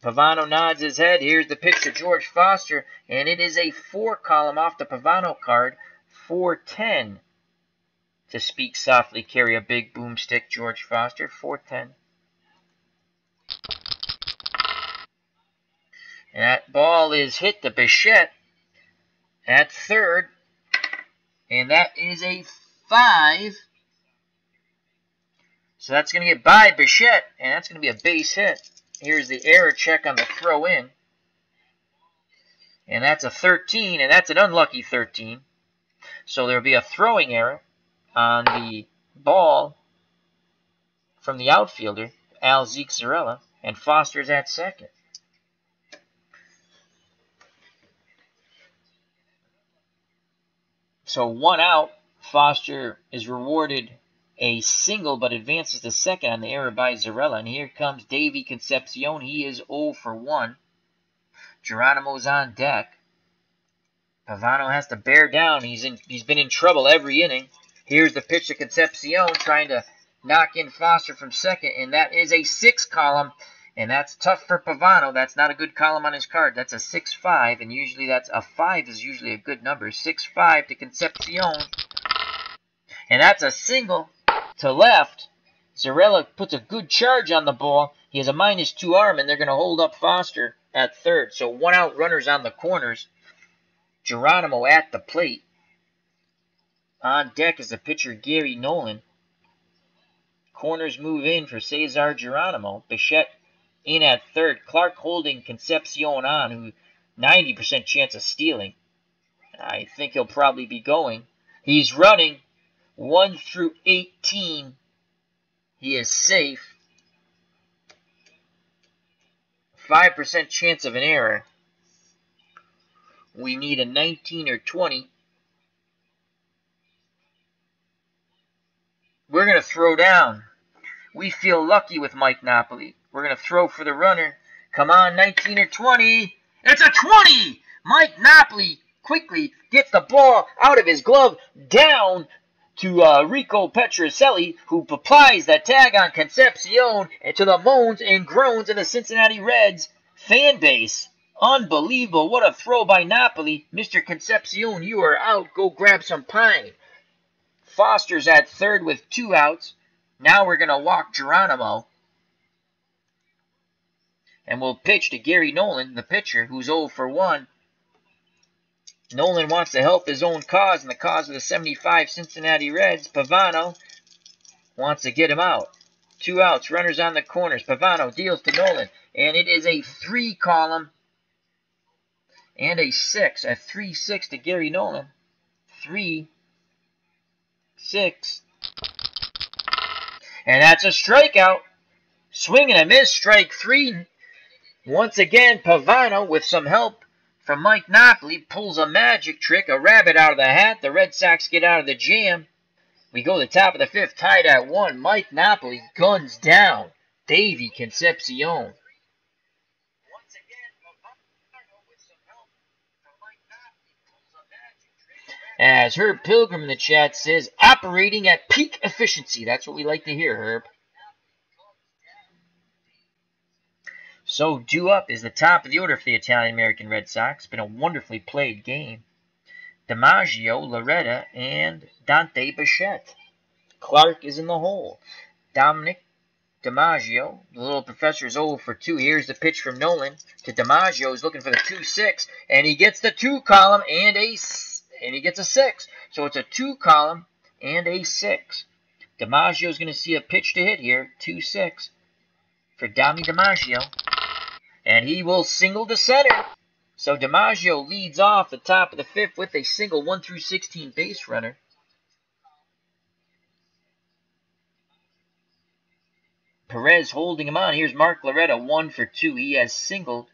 Pavano nods his head. Here's the pitch to George Foster, and it is a 4 column off the Pavano card, 4-10. To speak softly, carry a big boomstick, George Foster, 4-10. And that ball is hit to Bichette at third. And that is a 5. So that's going to get by Bichette, and that's going to be a base hit. Here's the error check on the throw in. And that's a 13, and that's an unlucky 13. So there'll be a throwing error on the ball from the outfielder, Al Zarella, and Foster's at second. So 1 out, Foster is rewarded a single but advances to second on the error by Zarella. And here comes Davey Concepcion. He is 0 for 1. Geronimo's on deck. Pavano has to bear down. He's been in trouble every inning. Here's the pitch to Concepcion, trying to knock in Foster from second, and that is a 6 column. And that's tough for Pavano. That's not a good column on his card. That's a 6-5, and usually that's a 5 is usually a good number. 6-5 to Concepcion. And that's a single to left. Zarella puts a good charge on the ball. He has a -2 arm, and they're going to hold up Foster at third. So 1 out, runners on the corners. Geronimo at the plate. On deck is the pitcher Gary Nolan. Corners move in for Cesar Geronimo. Bichette in at third. Clark holding Concepcion on, who 90% chance of stealing. I think he'll probably be going. He's running 1 through 18. He is safe. 5% chance of an error. We need a 19 or 20. We're going to throw down. We feel lucky with Mike Napoli. We're going to throw for the runner. Come on, 19 or 20. It's a 20! Mike Napoli quickly gets the ball out of his glove down to Rico Petrocelli, who applies the tag on Concepcion and to the moans and groans of the Cincinnati Reds fan base. Unbelievable. What a throw by Napoli. Mr. Concepcion, you are out. Go grab some pine. Foster's at third with 2 outs. Now we're going to walk Geronimo. And we'll pitch to Gary Nolan, the pitcher, who's 0 for 1. Nolan wants to help his own cause and the cause of the 75 Cincinnati Reds. Pavano wants to get him out. 2 outs, runners on the corners. Pavano deals to Nolan. And it is a 3 column and a 6. A 3-6 to Gary Nolan. 3-6. And that's a strikeout. Swing and a miss, strike 3. Once again, Pavano, with some help from Mike Napoli, pulls a magic trick, a rabbit out of the hat. The Red Sox get out of the jam. We go to the top of the 5th, tied at 1. Mike Napoli guns down Davey Concepcion. As Herb Pilgrim in the chat says, operating at peak efficiency. That's what we like to hear, Herb. So due up is the top of the order for the Italian-American Red Sox. Been a wonderfully played game. DiMaggio, Loretta, and Dante Bichette. Clark is in the hole. Dominic DiMaggio, the little professor, is 0 for 2. Here's the pitch from Nolan to DiMaggio. He's looking for the 2-6, and he gets the 2 column and he gets a 6. So it's a 2 column and a 6. DiMaggio's going to see a pitch to hit here. 2-6 for Dommy DiMaggio. And he will single to center. So DiMaggio leads off the top of the 5th with a single 1 through 16 base runner. Perez holding him on. Here's Mark Loretta, 1 for 2. He has singled.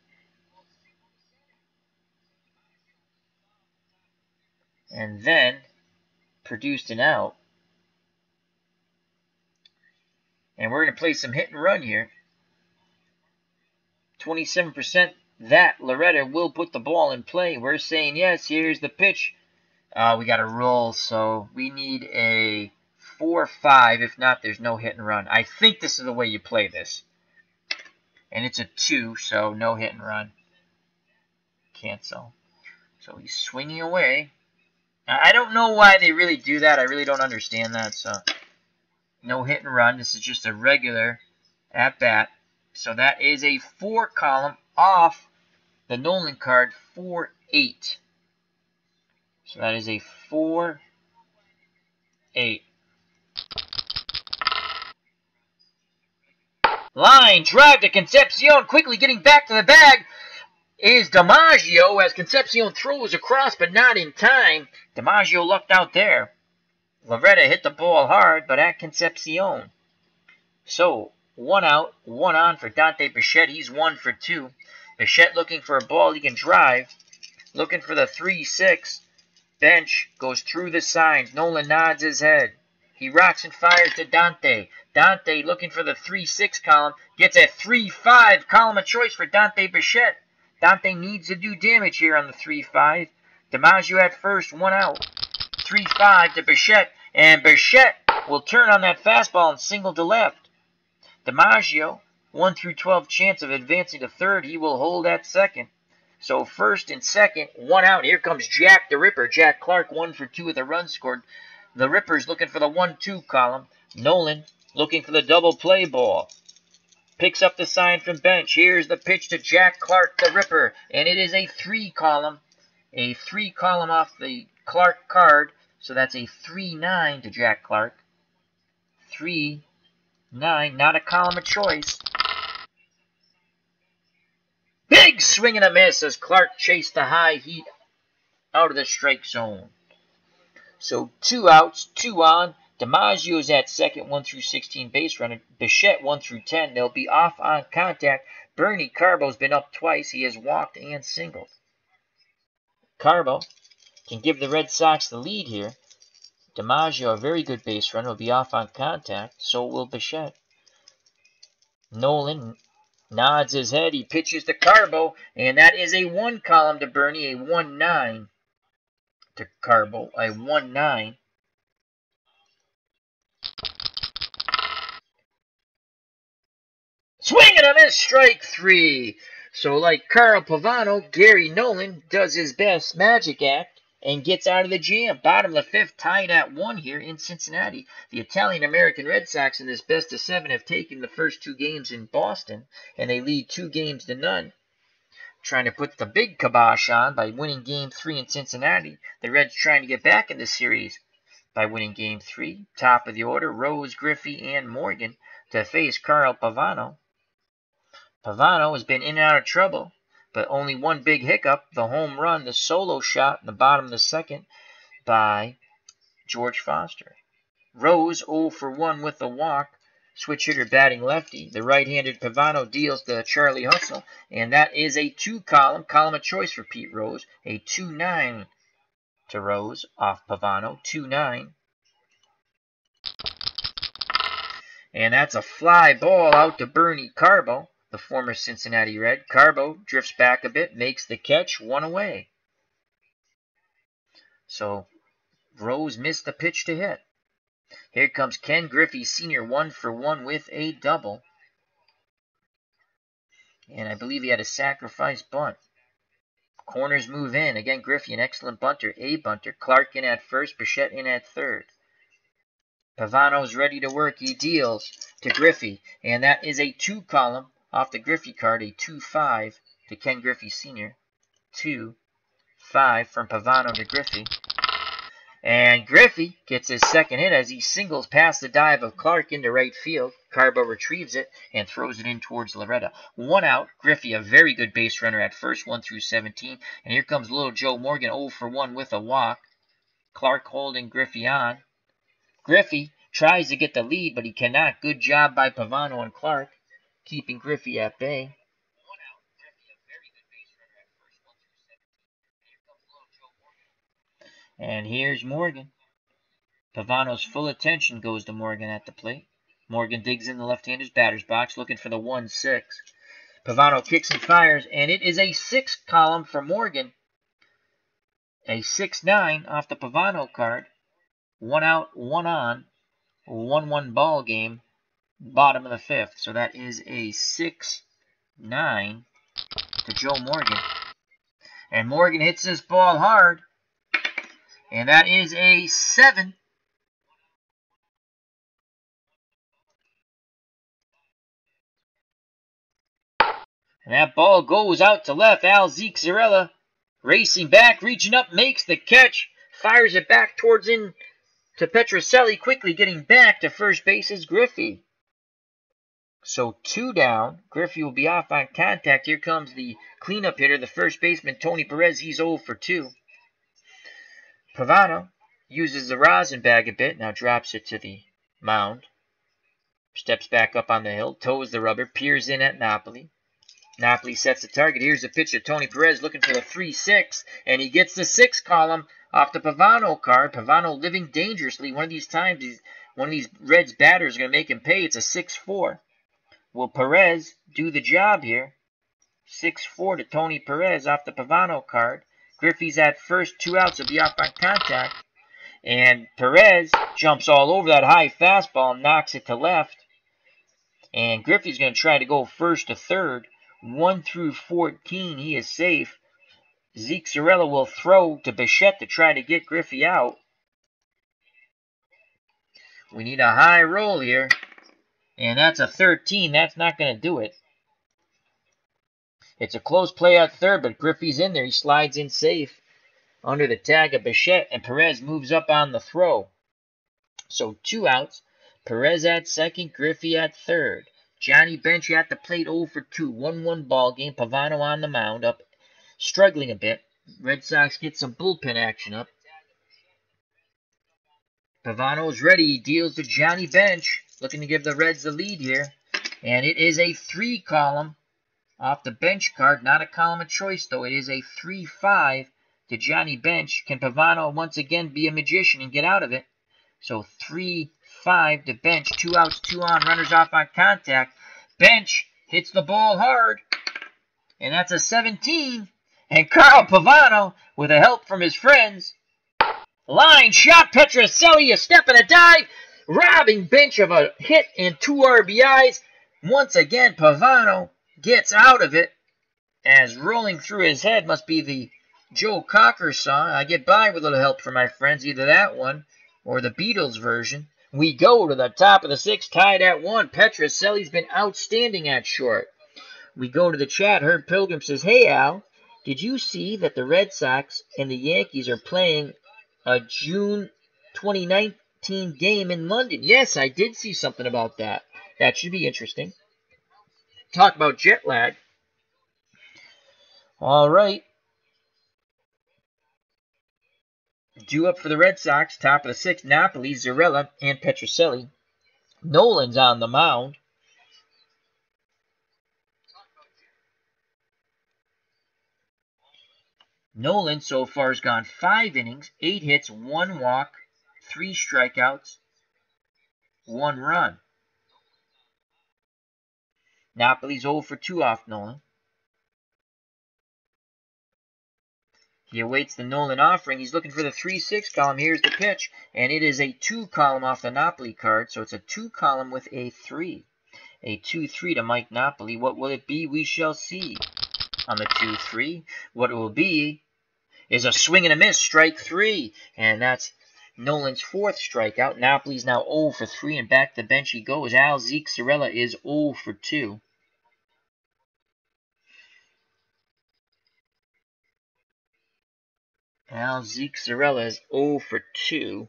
And then produced an out. And we're going to play some hit and run here. 27% that Loretta will put the ball in play. We're saying yes. Here's the pitch. We got to roll, so we need a 4-5. If not, there's no hit and run. I think this is the way you play this. And it's a 2, so no hit and run. Cancel. So he's swinging away. I don't know why they really do that. I really don't understand that. So no hit and run. This is just a regular at-bat. So that is a 4 column off the Nolan card, 4-8. So that is a 4-8. Line drive to Concepcion. Quickly getting back to the bag is DiMaggio as Concepcion throws across, but not in time. DiMaggio lucked out there. Loretta hit the ball hard, but at Concepcion. So 1 out, 1 on for Dante Bichette. He's 1 for 2. Bichette looking for a ball he can drive. Looking for the 3-6. Bench goes through the signs. Nolan nods his head. He rocks and fires to Dante. Dante looking for the 3-6 column. Gets a 3-5 column of choice for Dante Bichette. Dante needs to do damage here on the 3-5. DiMaggio at first, 1 out. 3-5 to Bichette. And Bichette will turn on that fastball and single to left. DiMaggio, 1 through 12 chance of advancing to third. He will hold at second. So first and second, 1 out. Here comes Jack the Ripper. Jack Clark, 1 for 2 with a run scored. The Ripper's looking for the 1-2 column. Nolan looking for the double play ball. Picks up the sign from bench. Here's the pitch to Jack Clark, the Ripper. And it is a 3 column. A 3 column off the Clark card. So that's a 3-9 to Jack Clark. 3-9, not a column of choice. Big swing and a miss as Clark chased the high heat out of the strike zone. So 2 outs, 2 on. DiMaggio's at second, 1 through 16 base runner. Bichette 1 through 10. They'll be off on contact. Bernie Carbo's been up twice. He has walked and singled. Carbo can give the Red Sox the lead here. DiMaggio, a very good base runner, will be off on contact. So will Bichette. Nolan nods his head. He pitches to Carbo, and that is a 1 column to Bernie, a 1-9 to Carbo, a 1-9. Swing and a miss, strike 3. So like Carl Pavano, Gary Nolan does his best magic act and gets out of the jam. Bottom of the 5th, tied at 1 here in Cincinnati. The Italian-American Red Sox in this best of 7 have taken the first 2 games in Boston, and they lead 2-0. Trying to put the big kibosh on by winning Game 3 in Cincinnati. The Reds trying to get back in the series by winning Game 3. Top of the order, Rose, Griffey, and Morgan to face Carl Pavano. Pavano has been in and out of trouble, but only one big hiccup, the home run, the solo shot in the bottom of the 2nd by George Foster. Rose 0 for 1 with a walk, switch hitter batting lefty. The right-handed Pavano deals to Charlie Hustle, and that is a 2 column of choice for Pete Rose, a 2-9 to Rose off Pavano, 2-9. And that's a fly ball out to Bernie Carbo, the former Cincinnati Red. Carbo drifts back a bit, makes the catch, 1 away. So Rose missed the pitch to hit. Here comes Ken Griffey Sr., 1 for 1 with a double. And I believe he had a sacrifice bunt. Corners move in. Again, Griffey, an excellent bunter, a bunter. Clark in at first, Bichette in at third. Pavano's ready to work. He deals to Griffey, and that is a 2 column off the Griffey card, a 2-5 to Ken Griffey Sr. 2-5 from Pavano to Griffey. And Griffey gets his 2nd hit as he singles past the dive of Clark into right field. Carbo retrieves it and throws it in towards Loretta. 1 out. Griffey, a very good base runner at first, 1 through 17. And here comes little Joe Morgan, 0 for 1 with a walk. Clark holding Griffey on. Griffey tries to get the lead, but he cannot. Good job by Pavano and Clark, keeping Griffey at bay. 1 out. Griffey, a very good base runner at first, 1 through 17. Here comes little Joe Morgan. And here's Morgan. Pavano's full attention goes to Morgan at the plate. Morgan digs in the left-hander's batter's box, looking for the 1-6. Pavano kicks and fires, and it is a 6 column for Morgan. A 6-9 off the Pavano card. 1 out, 1 on, 1-1 ball game, bottom of the 5th. So that is a 6-9 to Joe Morgan. And Morgan hits this ball hard. And that is a 7. And that ball goes out to left. Al Ziexarella racing back, reaching up, makes the catch, fires it back towards in to Petrocelli, quickly getting back to first base is Griffey. So 2 down. Griffey will be off on contact. Here comes the cleanup hitter, the first baseman, Tony Perez. He's 0 for 2. Pavano uses the rosin bag a bit, now drops it to the mound. Steps back up on the hill, toes the rubber, peers in at Napoli. Napoli sets the target. Here's the pitch of Tony Perez looking for the 3-6, and he gets the 6 column off the Pavano card. Pavano living dangerously. One of these times, one of these Reds batters is going to make him pay. It's a 6-4. Will Perez do the job here? 6-4 to Tony Perez off the Pavano card. Griffey's at first, 2 outs, will be off on contact. And Perez jumps all over that high fastball and knocks it to left. And Griffey's going to try to go first to third. 1 through 14, he is safe. Ziexarella will throw to Bichette to try to get Griffey out. We need a high roll here. And that's a 13. That's not going to do it. It's a close play at third, but Griffey's in there. He slides in safe under the tag of Bichette, and Perez moves up on the throw. So 2 outs. Perez at second, Griffey at third. Johnny Bench at the plate, 0 for 2. 1-1 ball game. Pavano on the mound, up, struggling a bit. Red Sox get some bullpen action up. Pavano's ready. Deals to Johnny Bench. Looking to give the Reds the lead here. And it is a 3-column off the bench card. Not a column of choice, though. It is a 3-5 to Johnny Bench. Can Pavano once again be a magician and get out of it? So 3-5 to Bench. 2 outs, 2 on. Runners off on contact. Bench hits the ball hard. And that's a 17. And Carl Pavano, with the help from his friends, line shot. Petrocelli, a step and a dive, robbing Bench of a hit and 2 RBIs. Once again, Pavano gets out of it, as rolling through his head must be the Joe Cocker song. I get by with a little help from my friends, either that one or the Beatles version. We go to the top of the 6th, tied at 1. Petrocelli's been outstanding at short. We go to the chat. Herb Pilgrim says, "Hey, Al, did you see that the Red Sox and the Yankees are playing a June 2019 game in London?" Yes, I did see something about that. That should be interesting. Talk about jet lag. All right. Due up for the Red Sox, top of the 6th, Napoli, Zarella, and Petrocelli. Nolan's on the mound. Nolan so far has gone 5 innings, 8 hits, 1 walk, 3 strikeouts, 1 run. Napoli's 0 for 2 off Nolan. He awaits the Nolan offering. He's looking for the 3-6 column. Here's the pitch, and it is a 2 column off the Napoli card, so it's a 2 column with a 3. A 2-3 to Mike Napoli. What will it be? We shall see. On the 2-3, what it will be is a swing and a miss, strike 3, and that's Nolan's 4th strikeout. Napoli's now 0 for 3, and back to the bench he goes. Al Zarella is 0 for 2. Al Zarella is 0 for 2.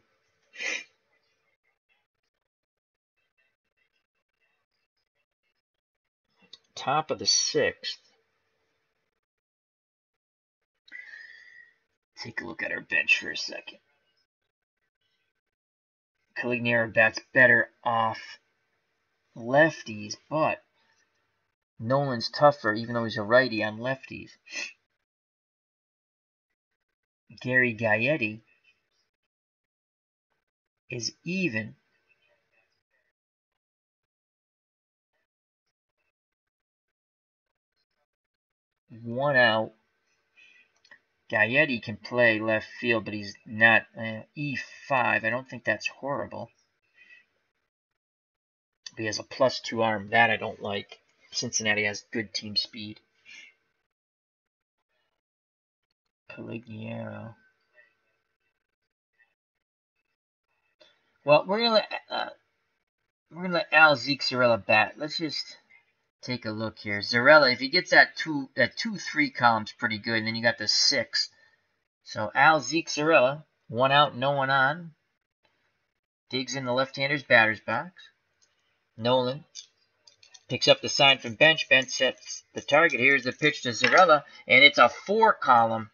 Top of the 6th. Take a look at our bench for a second. Calignera bats better off lefties, but Nolan's tougher, even though he's a righty, on lefties. Gary Gaetti is even. One out. Gaetti can play left field, but he's not E5. I don't think that's horrible. He has a +2 arm. That I don't like. Cincinnati has good team speed. Calignera. Well, we're gonna let Al Zarella bat. Let's just take a look here. Zarella, if he gets that 2-3 column's pretty good, and then you got the 6. So Al Zarella, 1 out, no one on. Digs in the left-hander's batter's box. Nolan picks up the sign from Bench. Bench sets the target. Here's the pitch to Zarella, and it's a 4 column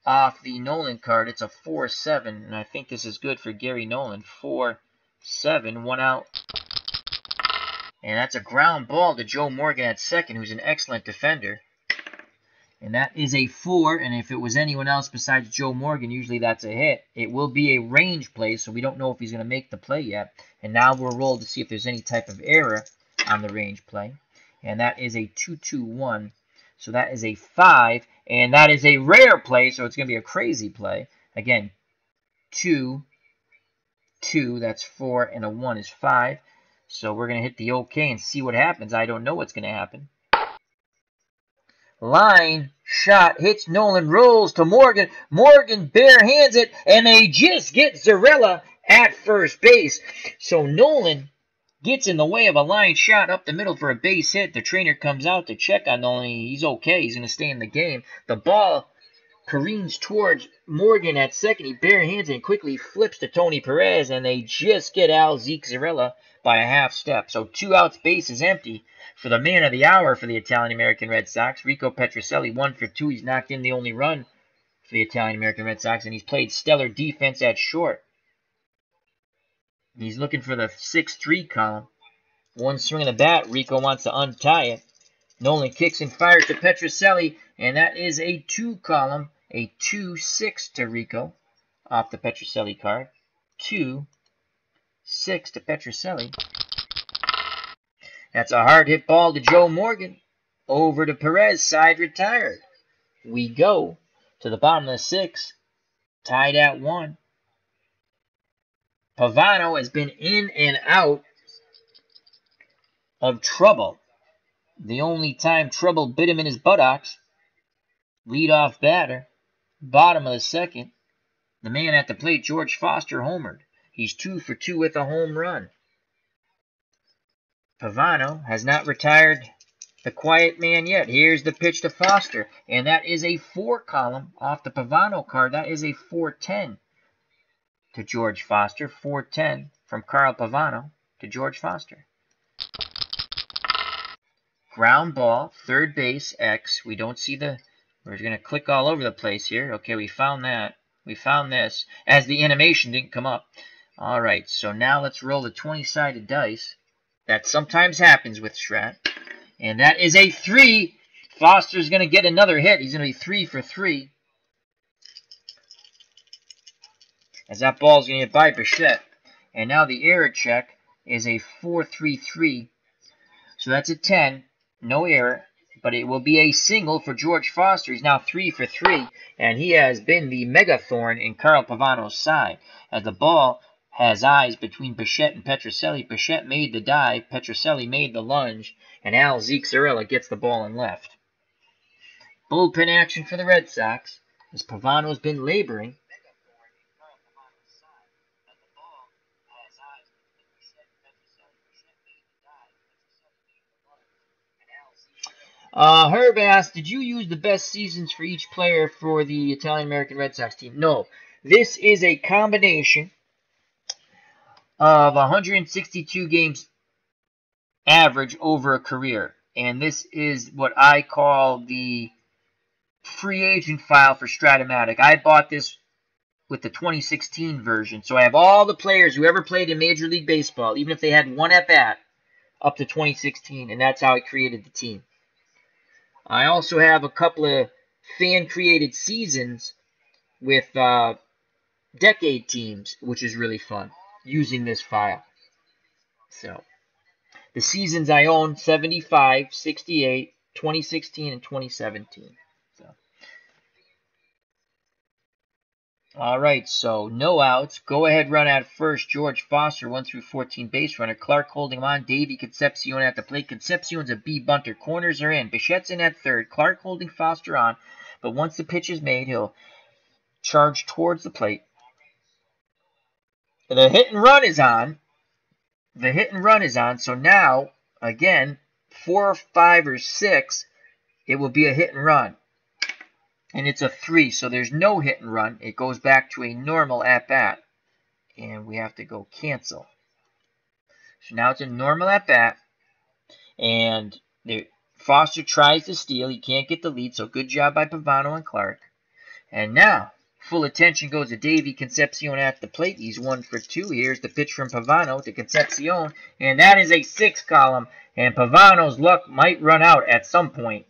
off the Nolan card. It's a 4-7, and I think this is good for Gary Nolan. 4-7, 1 out. And that's a ground ball to Joe Morgan at second, who's an excellent defender. And that is a 4, and if it was anyone else besides Joe Morgan, usually that's a hit. It will be a range play, so we don't know if he's going to make the play yet. And now we'll roll to see if there's any type of error on the range play. And that is a 2-2-1. So that is a 5, and that is a rare play, so it's going to be a crazy play. Again, 2, 2, that's 4, and a 1 is 5. So we're going to hit the OK and see what happens. I don't know what's going to happen. Line shot hits Nolan, rolls to Morgan. Morgan bare hands it, and they just get Zarella at first base. So Nolan gets in the way of a line shot up the middle for a base hit. The trainer comes out to check on Nolan. He's okay. He's going to stay in the game. The ball careens towards Morgan at second. He bare hands and quickly flips to Tony Perez, and they just get Al Zarella by a half step. So 2 outs, base is empty for the man of the hour for the Italian-American Red Sox. Rico Petrocelli, 1 for 2. He's knocked in the only run for the Italian-American Red Sox, and he's played stellar defense at short. He's looking for the 6-3 column. One swing of the bat, Rico wants to untie it. Nolan kicks and fires to Petrocelli, and that is a 2 column, a 2-6 to Rico off the Petrocelli card. 2-6 to Petrocelli. That's a hard hit ball to Joe Morgan. Over to Perez, side retired. We go to the bottom of the 6th, tied at 1. Pavano has been in and out of trouble. The only time trouble bit him in his buttocks. Leadoff batter, bottom of the 2nd. The man at the plate, George Foster, homered. He's 2 for 2 with a home run. Pavano has not retired the quiet man yet. Here's the pitch to Foster, and that is a 4 column off the Pavano card. That is a 4-10 to George Foster. 4-10 from Carl Pavano to George Foster. Ground ball, third base, X. We don't see the... We're going to click all over the place here. Okay, we found that. We found this, as the animation didn't come up. All right, so now let's roll the 20-sided dice. That sometimes happens with Strat. And that is a 3. Foster's going to get another hit. He's going to be 3 for 3. As that ball's going to get by Bichette. And now the error check is a 4-3-3. So that's a 10. No error. But it will be a single for George Foster. He's now 3 for 3. And he has been the megathorn in Carl Pavano's side. As the ball has eyes between Bichette and Petrocelli. Bichette made the dive. Petrocelli made the lunge. And Al Zixarella gets the ball in left. Bullpen action for the Red Sox. As Pavano's been laboring. Herb asked, did you use the best seasons for each player for the Italian-American Red Sox team? No. This is a combination of 162 games average over a career. And this is what I call the free agent file for Strat-O-Matic. I bought this with the 2016 version. So I have all the players who ever played in Major League Baseball, even if they had one at-bat, up to 2016. And that's how I created the team. I also have a couple of fan-created seasons with decade teams, which is really fun, using this file. So, the seasons I own, 75, 68, 2016, and 2017. So. All right, so no outs. Go ahead run at first. George Foster, 1 through 14 base runner. Clark holding him on. Davey Concepcion at the plate. Concepcion's a B bunter. Corners are in. Bichette's in at third. Clark holding Foster on. But once the pitch is made, he'll charge towards the plate. The hit and run is on. The hit and run is on. So now, again, 4, 5, or 6, it will be a hit and run. And it's a 3, so there's no hit and run. It goes back to a normal at-bat. And we have to go cancel. So now it's a normal at-bat. And Foster tries to steal. He can't get the lead, so good job by Pavano and Clark. And now, full attention goes to Davey Concepcion at the plate. He's 1 for 2. Here's the pitch from Pavano to Concepcion. And that is a 6 column. And Pavano's luck might run out at some point.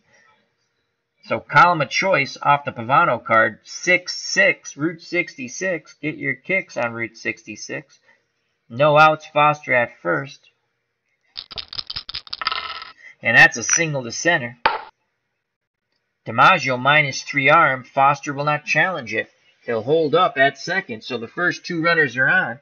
So column of choice off the Pavano card, 6-6, Route 66. Get your kicks on Route 66. No outs, Foster at first. And that's a single to center. DiMaggio -3 arm. Foster will not challenge it. He'll hold up at second. So the first 2 runners are on.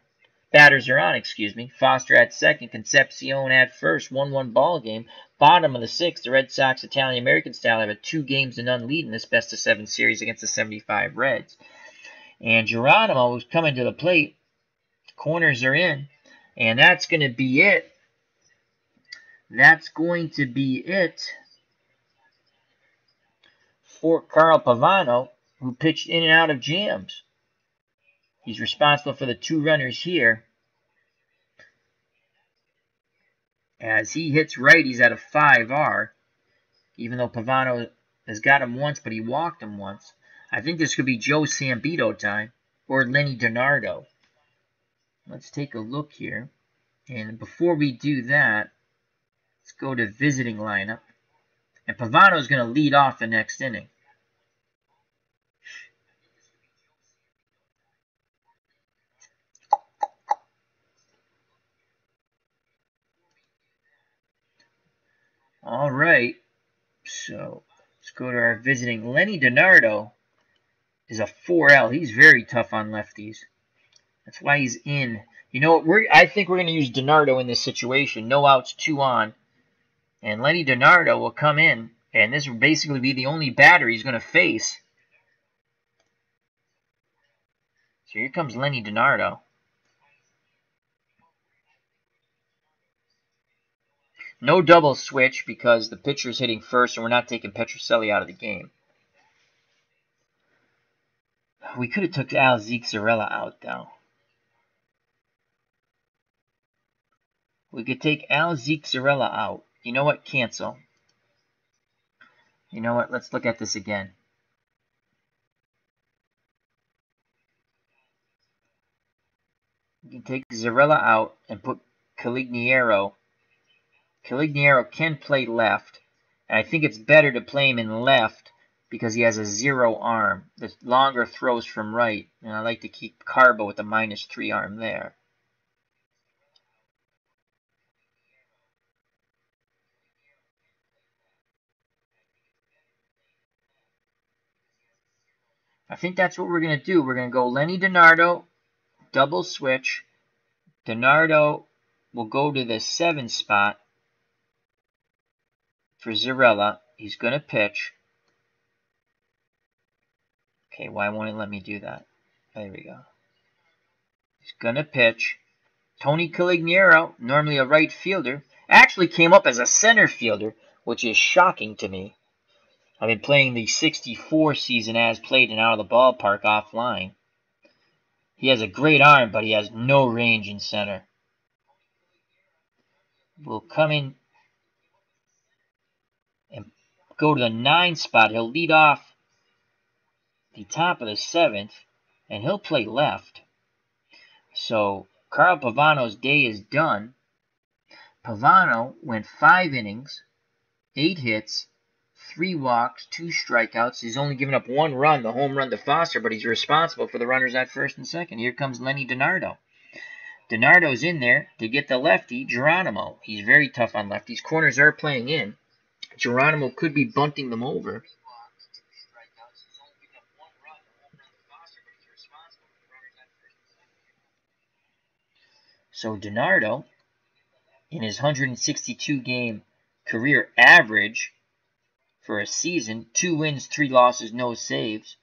Batters are on, excuse me. Foster at second. Concepcion at first. 1-1 ball game. Bottom of the 6th, the Red Sox Italian-American style have a 2-games-to-none lead in this best-of-7 series against the 75 Reds. And Geronimo is coming to the plate. Corners are in. And that's going to be it. That's going to be it for Carl Pavano, who pitched in and out of jams. He's responsible for the 2 runners here. As he hits righties at a 5R, even though Pavano has got him once, but he walked him once. I think this could be Joe Sambito time or Lenny DiNardo. Let's take a look here. And before we do that, let's go to visiting lineup. And Pavano's going to lead off the next inning. All right. So let's go to our visiting. Lenny DiNardo is a 4L. He's very tough on lefties. That's why he's in. You know what? I think we're going to use DiNardo in this situation. No outs, 2 on. And Lenny DiNardo will come in. And this will basically be the only batter he's going to face. So here comes Lenny DiNardo. No double switch because the pitcher's hitting first and we're not taking Petrocelli out of the game. We could have took Al Ziexarella out, though. We could take Al Ziexarella out. You know what? Cancel. You know what? Let's look at this again. You can take Zarella out and put Caligiero. Caligiero can play left. And I think it's better to play him in left because he has a 0 arm. The longer throws from right. And I like to keep Carbo with a -3 arm there. I think that's what we're going to do. We're going to go Lenny DiNardo, double switch. DiNardo will go to the 7 spot for Zarella. He's going to pitch. Okay, why won't it let me do that? There we go. He's going to pitch. Tony Caligiero, normally a right fielder, actually came up as a center fielder, which is shocking to me. I've been playing the 64 season as played and out of the ballpark offline. He has a great arm, but he has no range in center. We'll come in and go to the 9 spot. He'll lead off the top of the 7th, and he'll play left. So Carl Pavano's day is done. Pavano went 5 innings, 8 hits, 3 walks, 2 strikeouts. He's only given up 1 run, the home run to Foster, but he's responsible for the runners at first and second. Here comes Lenny DiNardo. DiNardo's in there to get the lefty, Geronimo. He's very tough on lefties. Corners are playing in. Geronimo could be bunting them over. So DiNardo, in his 162-game career average for a season, 2 wins, 3 losses, no saves,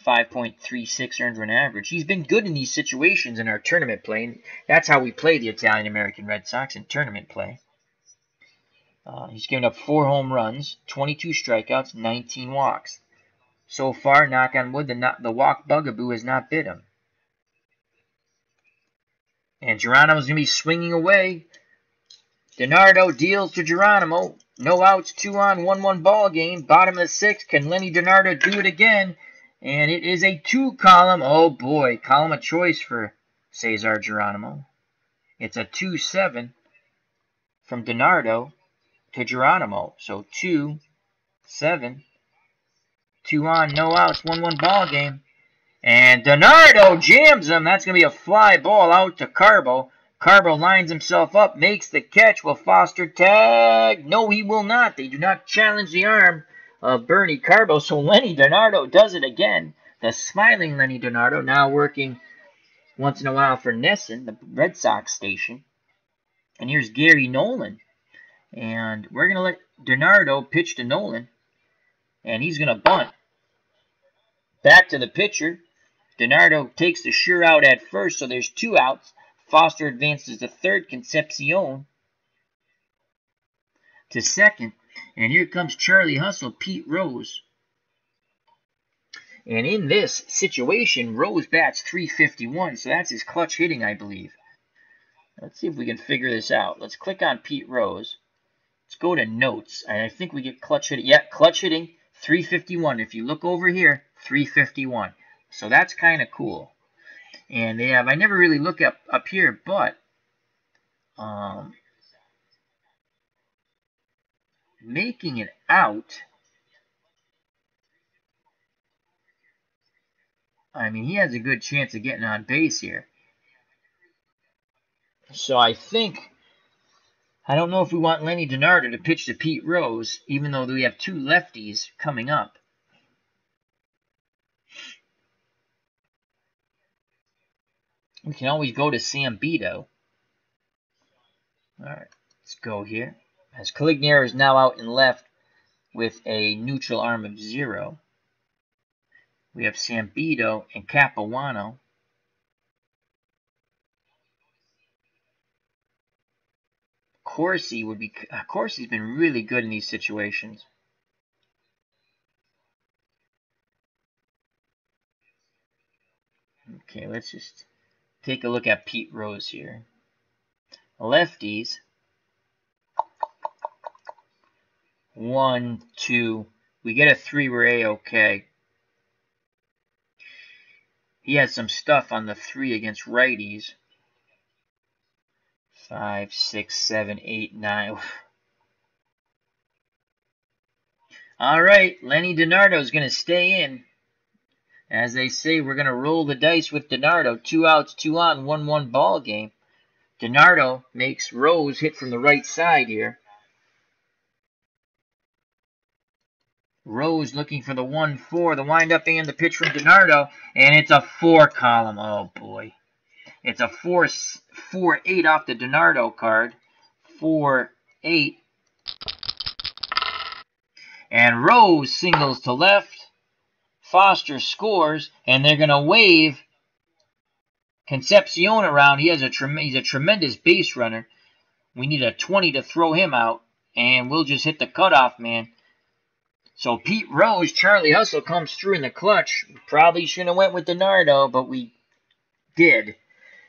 5.36 earned run average. He's been good in these situations in our tournament play. And that's how we play the Italian-American Red Sox in tournament play. He's given up 4 home runs, 22 strikeouts, 19 walks. So far, knock on wood, the walk bugaboo has not bit him. And Geronimo's going to be swinging away. DiNardo deals to Geronimo. No outs, 2 on, 1-1 ball game. Bottom of the 6th. Can Lenny DiNardo do it again? And it is a 2 column. Oh boy, column of choice for Cesar Geronimo. It's a 2-7 from DiNardo to Geronimo. So 2-7. 2 on, no outs, 1-1 ball game. And DiNardo jams him. That's going to be a fly ball out to Carbo. Carbo lines himself up, makes the catch. Will Foster tag? No, he will not. They do not challenge the arm of Bernie Carbo. So Lenny DiNardo does it again. The smiling Lenny DiNardo, now working once in a while for Nesson, the Red Sox station. And here's Gary Nolan. And we're going to let DiNardo pitch to Nolan. And he's going to bunt. Back to the pitcher. DiNardo takes the sure out at first, so there's 2 outs. Foster advances to third. Concepcion to second. And here comes Charlie Hustle, Pete Rose. And in this situation, Rose bats .351, so that's his clutch hitting, I believe. Let's see if we can figure this out. Let's click on Pete Rose. Let's go to notes. And I think we get clutch hitting. Yeah, clutch hitting, .351. If you look over here, 351. So that's kind of cool. And they have, I never really look up here, but making it out, I mean, he has a good chance of getting on base here. So I think, I don't know if we want Lenny DiNardo to pitch to Pete Rose, even though we have two lefties coming up. We can always go to Sam Beto. All right, let's go here. As Calignero is now out in left with a neutral arm of 0. We have Sam Beto and Capuano. Corsi would be. Corsi's been really good in these situations. Okay, let's just take a look at Pete Rose here. Lefties. 1, 2. We get a 3, we're A-okay. He has some stuff on the 3 against righties. 5, 6, 7, 8, 9. All right, Lenny DiNardo is going to stay in. As they say, we're going to roll the dice with DiNardo. 2 outs, 2 on, 1-1 ball game. DiNardo makes Rose hit from the right side here. Rose looking for the 1-4, the windup and the pitch from DiNardo, and it's a 4 column. Oh boy. It's a 4-8 off the DiNardo card. 4-8. And Rose singles to left. Foster scores, and they're going to wave Concepcion around. He's a tremendous base runner. We need a 20 to throw him out, and we'll just hit the cutoff man. So Pete Rose, Charlie Hustle comes through in the clutch. We probably shouldn't have went with DiNardo, but we did.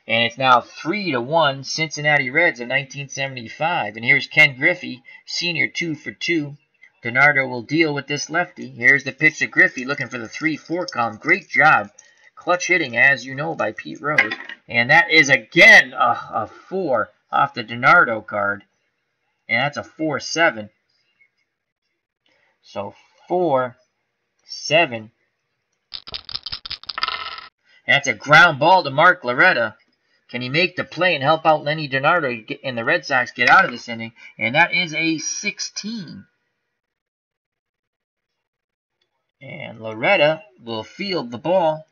And it's now 3-1 Cincinnati Reds in 1975. And here's Ken Griffey, senior, 2 for 2. DiNardo will deal with this lefty. Here's the pitch to Griffey, looking for the 3-4 column. Great job. Clutch hitting, as you know, by Pete Rose. And that is, again, a 4 off the DiNardo card. And that's a 4-7. So 4-7. That's a ground ball to Mark Loretta. Can he make the play and help out Lenny DiNardo and the Red Sox get out of this inning? And that is a 16. And Loretta will field the ball.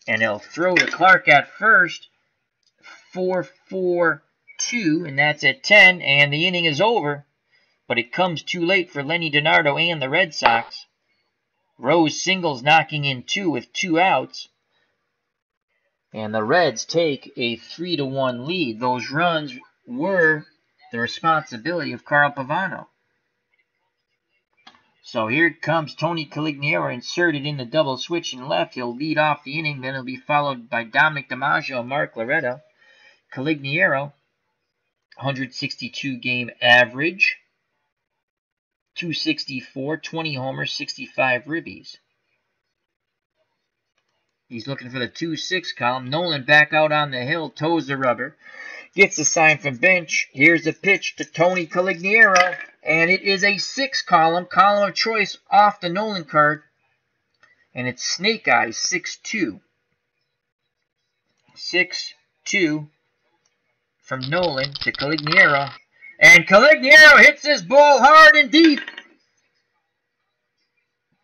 And he'll throw to Clark at first. 4-4-2, and that's at 10. And the inning is over. But it comes too late for Lenny DiNardo and the Red Sox. Rose singles, knocking in 2 with 2 outs. And the Reds take a 3-1 lead. Those runs were the responsibility of Carl Pavano. So here comes Tony Calignero inserted in the double switch in left. He'll lead off the inning. Then he'll be followed by Dominic DiMaggio and Mark Loretta. Calignero, 162 game average. 264, 20 homers, 65 ribbies. He's looking for the 2-6 column. Nolan back out on the hill, toes the rubber. Gets a sign from bench. Here's the pitch to Tony Calignero. And it is a 6 column of choice off the Nolan card. And it's Snake Eyes, 6-2. 6-2 from Nolan to Calignero. And Calignero hits this ball hard and deep.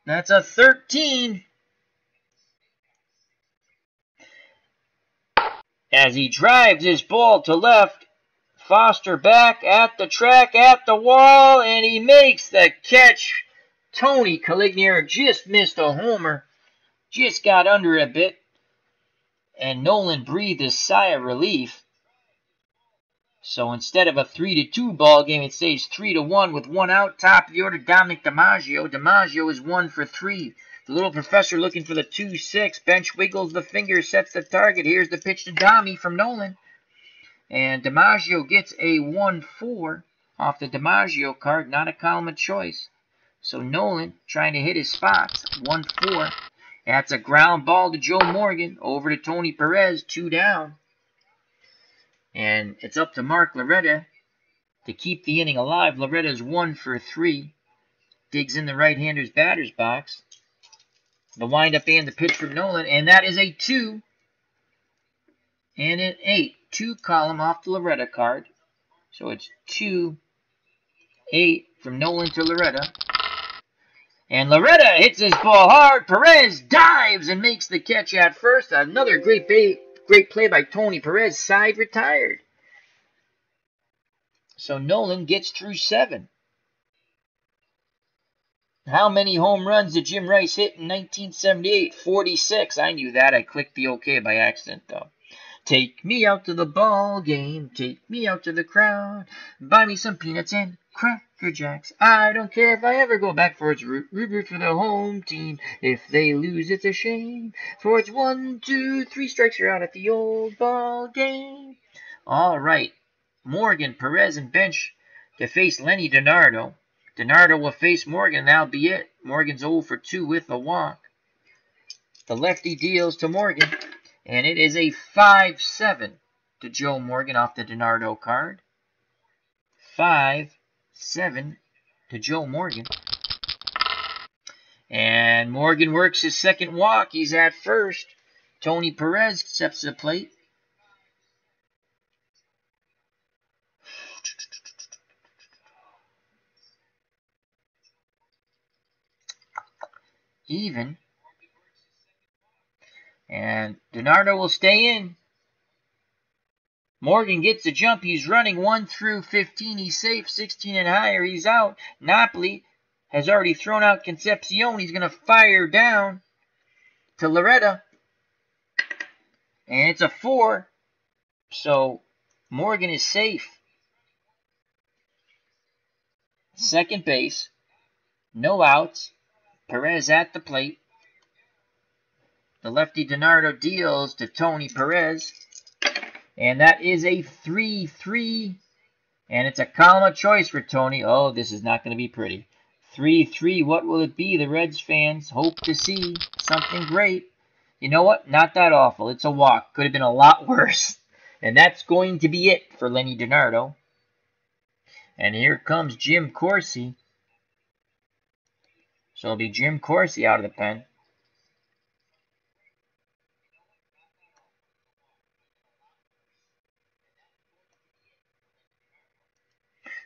That's a 13. As he drives his ball to left, Foster back at the track, at the wall, and he makes the catch. Tony Calignero just missed a homer. Just got under it a bit. And Nolan breathed a sigh of relief. So instead of a 3-2 ball game, it stays 3-1 with 1 out. Top of the order, Dominic DiMaggio. DiMaggio is 1 for 3. The little professor looking for the 2-6. Bench wiggles the finger, sets the target. Here's the pitch to Domi from Nolan. And DiMaggio gets a 1-4 off the DiMaggio card, not a column of choice. So Nolan trying to hit his spots. 1-4. That's a ground ball to Joe Morgan. Over to Tony Perez. 2 down. And it's up to Mark Loretta to keep the inning alive. Loretta's 1 for 3. Digs in the right-hander's batter's box. The windup and the pitch from Nolan. And that is a 2. And an 8. 2 column off the Loretta card. So it's 2-8 from Nolan to Loretta. And Loretta hits this ball hard. Perez dives and makes the catch at first. Another great play by Tony Perez. Side retired. So Nolan gets through 7. How many home runs did Jim Rice hit in 1978? 46. I knew that. I clicked the OK by accident, though. Take me out to the ball game. Take me out to the crowd. Buy me some peanuts and Cracker Jacks. I don't care if I ever go back for its root for the home team. If they lose, it's a shame. For it's 1, 2, 3 strikes, you're out at the old ball game. All right. Morgan, Perez, and bench to face Lenny DiNardo. DiNardo will face Morgan, and that'll be it. Morgan's 0 for 2 with a walk. The lefty deals to Morgan, and it is a 5-7 to Joe Morgan off the DiNardo card. 5-7 to Joe Morgan. And Morgan works his second walk. He's at first. Tony Perez steps to the plate. Even. And DiNardo will stay in. Morgan gets a jump. He's running 1 through 15. He's safe. 16 and higher. He's out. Napoli has already thrown out Concepcion. He's going to fire down to Loretta. And it's a 4. So Morgan is safe. Second base. No outs. Perez at the plate. The lefty DiNardo deals to Tony Perez. And that is a 3-3. And it's a column of choice for Tony. Oh, this is not going to be pretty. 3-3. What will it be? The Reds fans hope to see something great. You know what? Not that awful. It's a walk. Could have been a lot worse. And that's going to be it for Lenny DiNardo. And here comes Jim Corsi. So it'll be Jim Corsi out of the pen.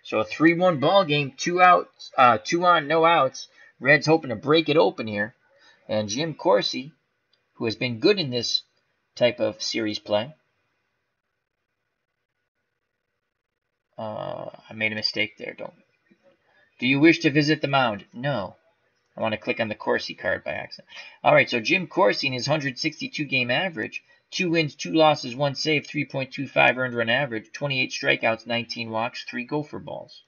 So a 3-1 ball game, 2 outs, 2 on, no outs. Reds hoping to break it open here. And Jim Corsi, who has been good in this type of series play. I made a mistake there. Do you wish to visit the mound? No. I want to click on the Corsi card by accident. All right, so Jim Corsi in his 162-game average, 2 wins, 2 losses, 1 save, 3.25 earned run average, 28 strikeouts, 19 walks, 3 gopher balls.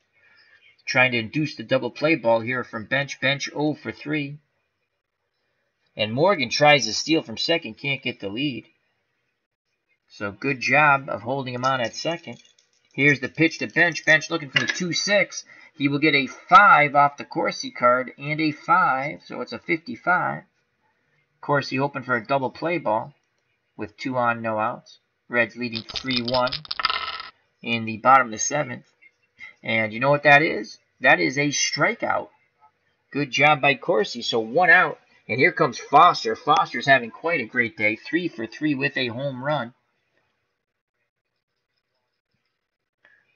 Trying to induce the double play ball here from bench. Bench 0 for 3. And Morgan tries to steal from second, can't get the lead. So good job of holding him on at second. Here's the pitch to bench. Bench looking for the 2-6. He will get a 5 off the Corsi card and a 5, so it's a 55. Corsi hoping for a double play ball with 2 on, no outs. Reds leading 3-1 in the bottom of the 7th. And you know what that is? That is a strikeout. Good job by Corsi, so 1 out. And here comes Foster. Foster's having quite a great day. 3 for 3 with a home run.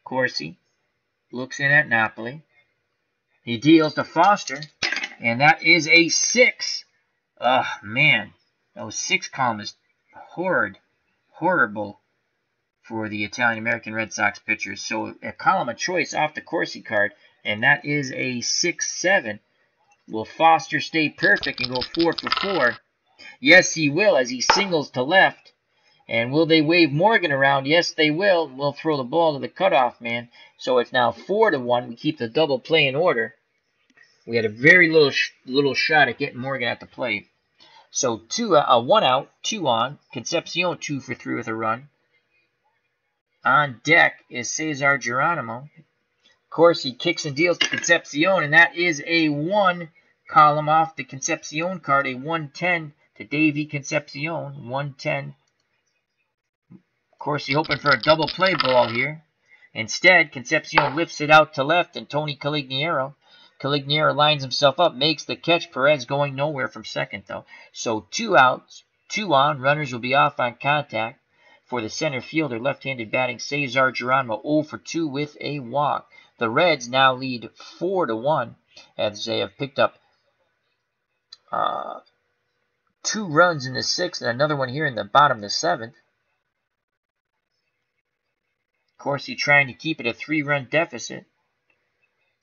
Corsi looks in at Napoli. He deals to Foster. And that is a 6. Oh, man. That 6 column is horrible for the Italian-American Red Sox pitchers. So a column of choice off the Corsi card. And that is a 6-7. Will Foster stay perfect and go 4 for 4? Yes, he will, as he singles to left. And will they wave Morgan around? Yes, they will. We'll throw the ball to the cutoff man. So it's now 4-1. We keep the double play in order. We had a very little shot at getting Morgan at the plate. So 1 out, 2 on. Concepcion 2 for 3 with a run. On deck is Cesar Geronimo. Corsi kicks and deals to Concepcion, and that is a 1 column off the Concepcion card, a 110 to Davy Concepcion, 110. Corsi hoping for a double play ball here. Instead, Concepcion lifts it out to left, and Tony Caligiero lines himself up, makes the catch. Perez going nowhere from second, though. So 2 outs, 2 on. Runners will be off on contact for the center fielder, left-handed batting Cesar Geronimo, 0 for 2 with a walk. The Reds now lead 4-1 as they have picked up 2 runs in the 6th and another one here in the bottom of the 7th. Corsi trying to keep it a 3-run deficit.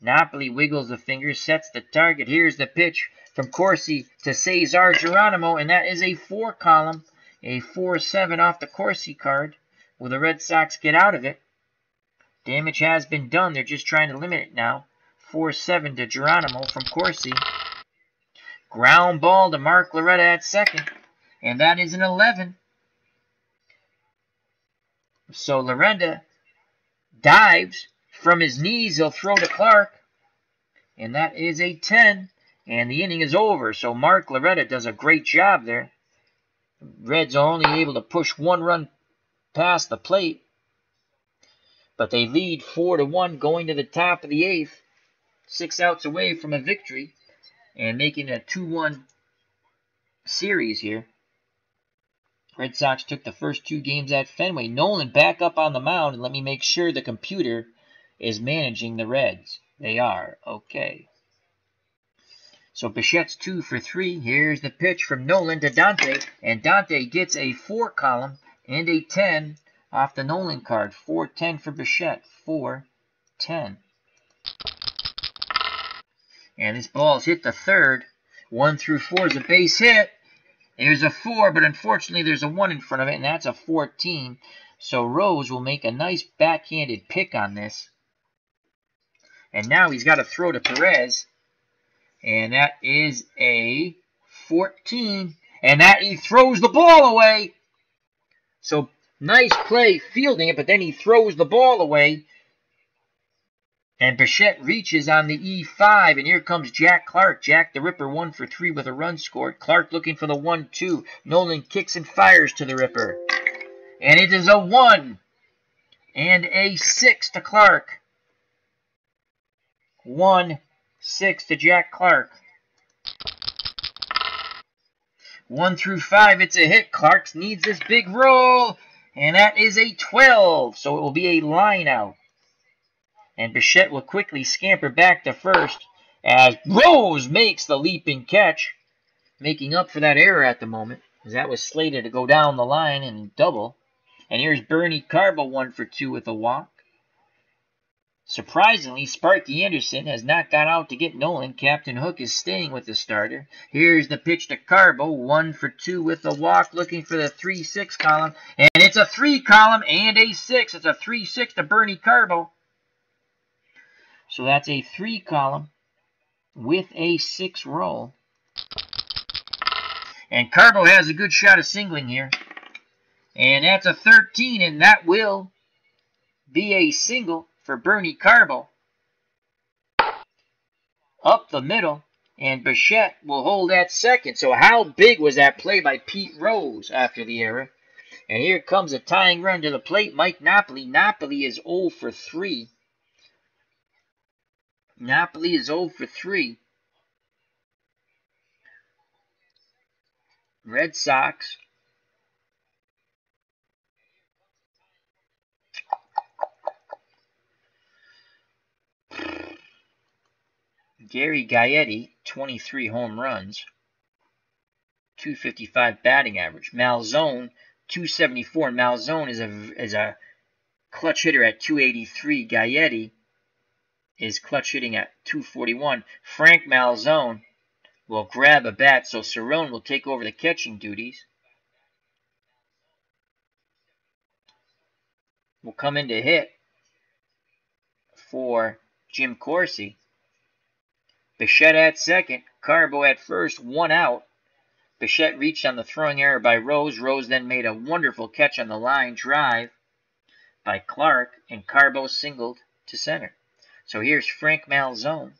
Napoli wiggles the fingers, sets the target. Here's the pitch from Corsi to Cesar Geronimo, and that is a 4 column, a 4-7 off the Corsi card. Will the Red Sox get out of it? Damage has been done. They're just trying to limit it now. 4-7 to Geronimo from Corsi. Ground ball to Mark Loretta at second, and that is an 11. So Loretta dives from his knees. He'll throw to Clark, and that is a 10, and the inning is over. So Mark Loretta does a great job there. Reds are only able to push 1 run past the plate, but they lead 4-1 going to the top of the 8th, 6 outs away from a victory, and making a 2-1 series here. Red Sox took the first 2 games at Fenway. Nolan back up on the mound, and let me make sure the computer is managing the Reds. They are. Okay. So Bichette's 2 for 3. Here's the pitch from Nolan to Dante, and Dante gets a 4 column and a 10 off the Nolan card. 4-10 for Bichette. 4-10. And this ball's hit the third. 1 through 4 is a base hit. There's a 4, but unfortunately there's a 1 in front of it, and that's a 14. So Rose will make a nice backhanded pick on this. And now he's got to throw to Perez. And that is a 14. And that he throws the ball away. So nice play fielding it, but then he throws the ball away. And Bichette reaches on the E5, and here comes Jack Clark. Jack the Ripper, 1 for 3 with a run scored. Clark looking for the 1-2. Nolan kicks and fires to the Ripper. And it is a 1 and a 6 to Clark. 1-6 to Jack Clark. 1 through 5, it's a hit. Clark needs this big roll, and that is a 12. So it will be a line out. And Bichette will quickly scamper back to first as Rose makes the leaping catch, making up for that error at the moment, as that was slated to go down the line and double. And here's Bernie Carbo, 1 for 2 with a walk. Surprisingly, Sparky Anderson has not got out to get Nolan. Captain Hook is staying with the starter. Here's the pitch to Carbo, 1 for 2 with a walk, looking for the 3-6 column. And it's a 3 column and a 6. It's a 3-6 to Bernie Carbo. So that's a 3 column with a 6 roll. And Carbo has a good shot of singling here. And that's a 13, and that will be a single for Bernie Carbo. Up the middle, and Bichette will hold at second. So how big was that play by Pete Rose after the error? And here comes a tying run to the plate, Mike Napoli. Napoli is 0 for 3. Napoli is 0 for 3. Red Sox Gary Gaetti, 23 home runs, 255 batting average. Malzone, 274. Malzone is a clutch hitter at 283. Gaetti is clutch hitting at 241. Frank Malzone will grab a bat, so Cerrone will take over the catching duties. Will come in to hit for Jim Corsi. Bichette at second, Carbo at first, 1 out. Bichette reached on the throwing error by Rose. Rose then made a wonderful catch on the line drive by Clark, and Carbo singled to center. So here's Frank Malzone.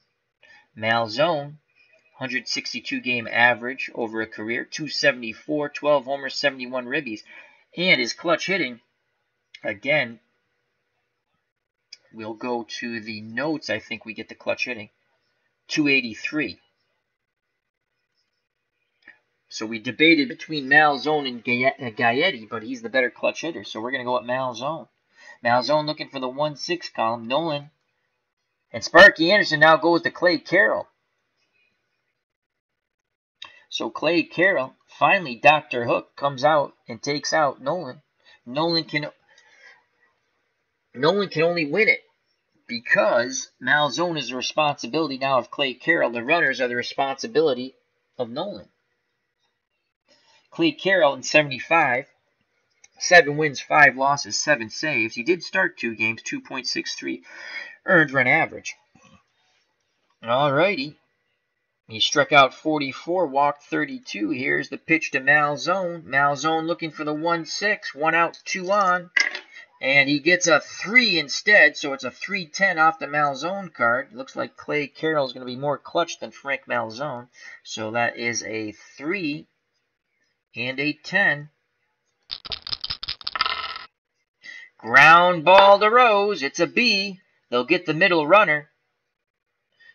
Malzone, 162 game average over a career, 274, 12 homers, 71 ribbies. And his clutch hitting, again, we'll go to the notes. I think we get the clutch hitting, 283. So we debated between Malzone and Gaetti, but he's the better clutch hitter. So we're going to go with Malzone. Malzone looking for the 1-6 column. Nolan and Sparky Anderson now go with the Clay Carroll. So Clay Carroll, finally Dr. Hook comes out and takes out Nolan. Nolan can only win it because Malzone is the responsibility now of Clay Carroll. The runners are the responsibility of Nolan. Clay Carroll in 75, 7 wins, 5 losses, 7 saves. He did start 2 games, 2.63 earned run average. Alrighty. He struck out 44, walked 32. Here's the pitch to Malzone. Malzone looking for the 1-6, 1 out, 2 on. And he gets a 3 instead, so it's a 3-10 off the Malzone card. Looks like Clay Carroll is going to be more clutch than Frank Malzone. So that is a 3 and a 10. Ground ball to Rose. It's a B. They'll get the middle runner.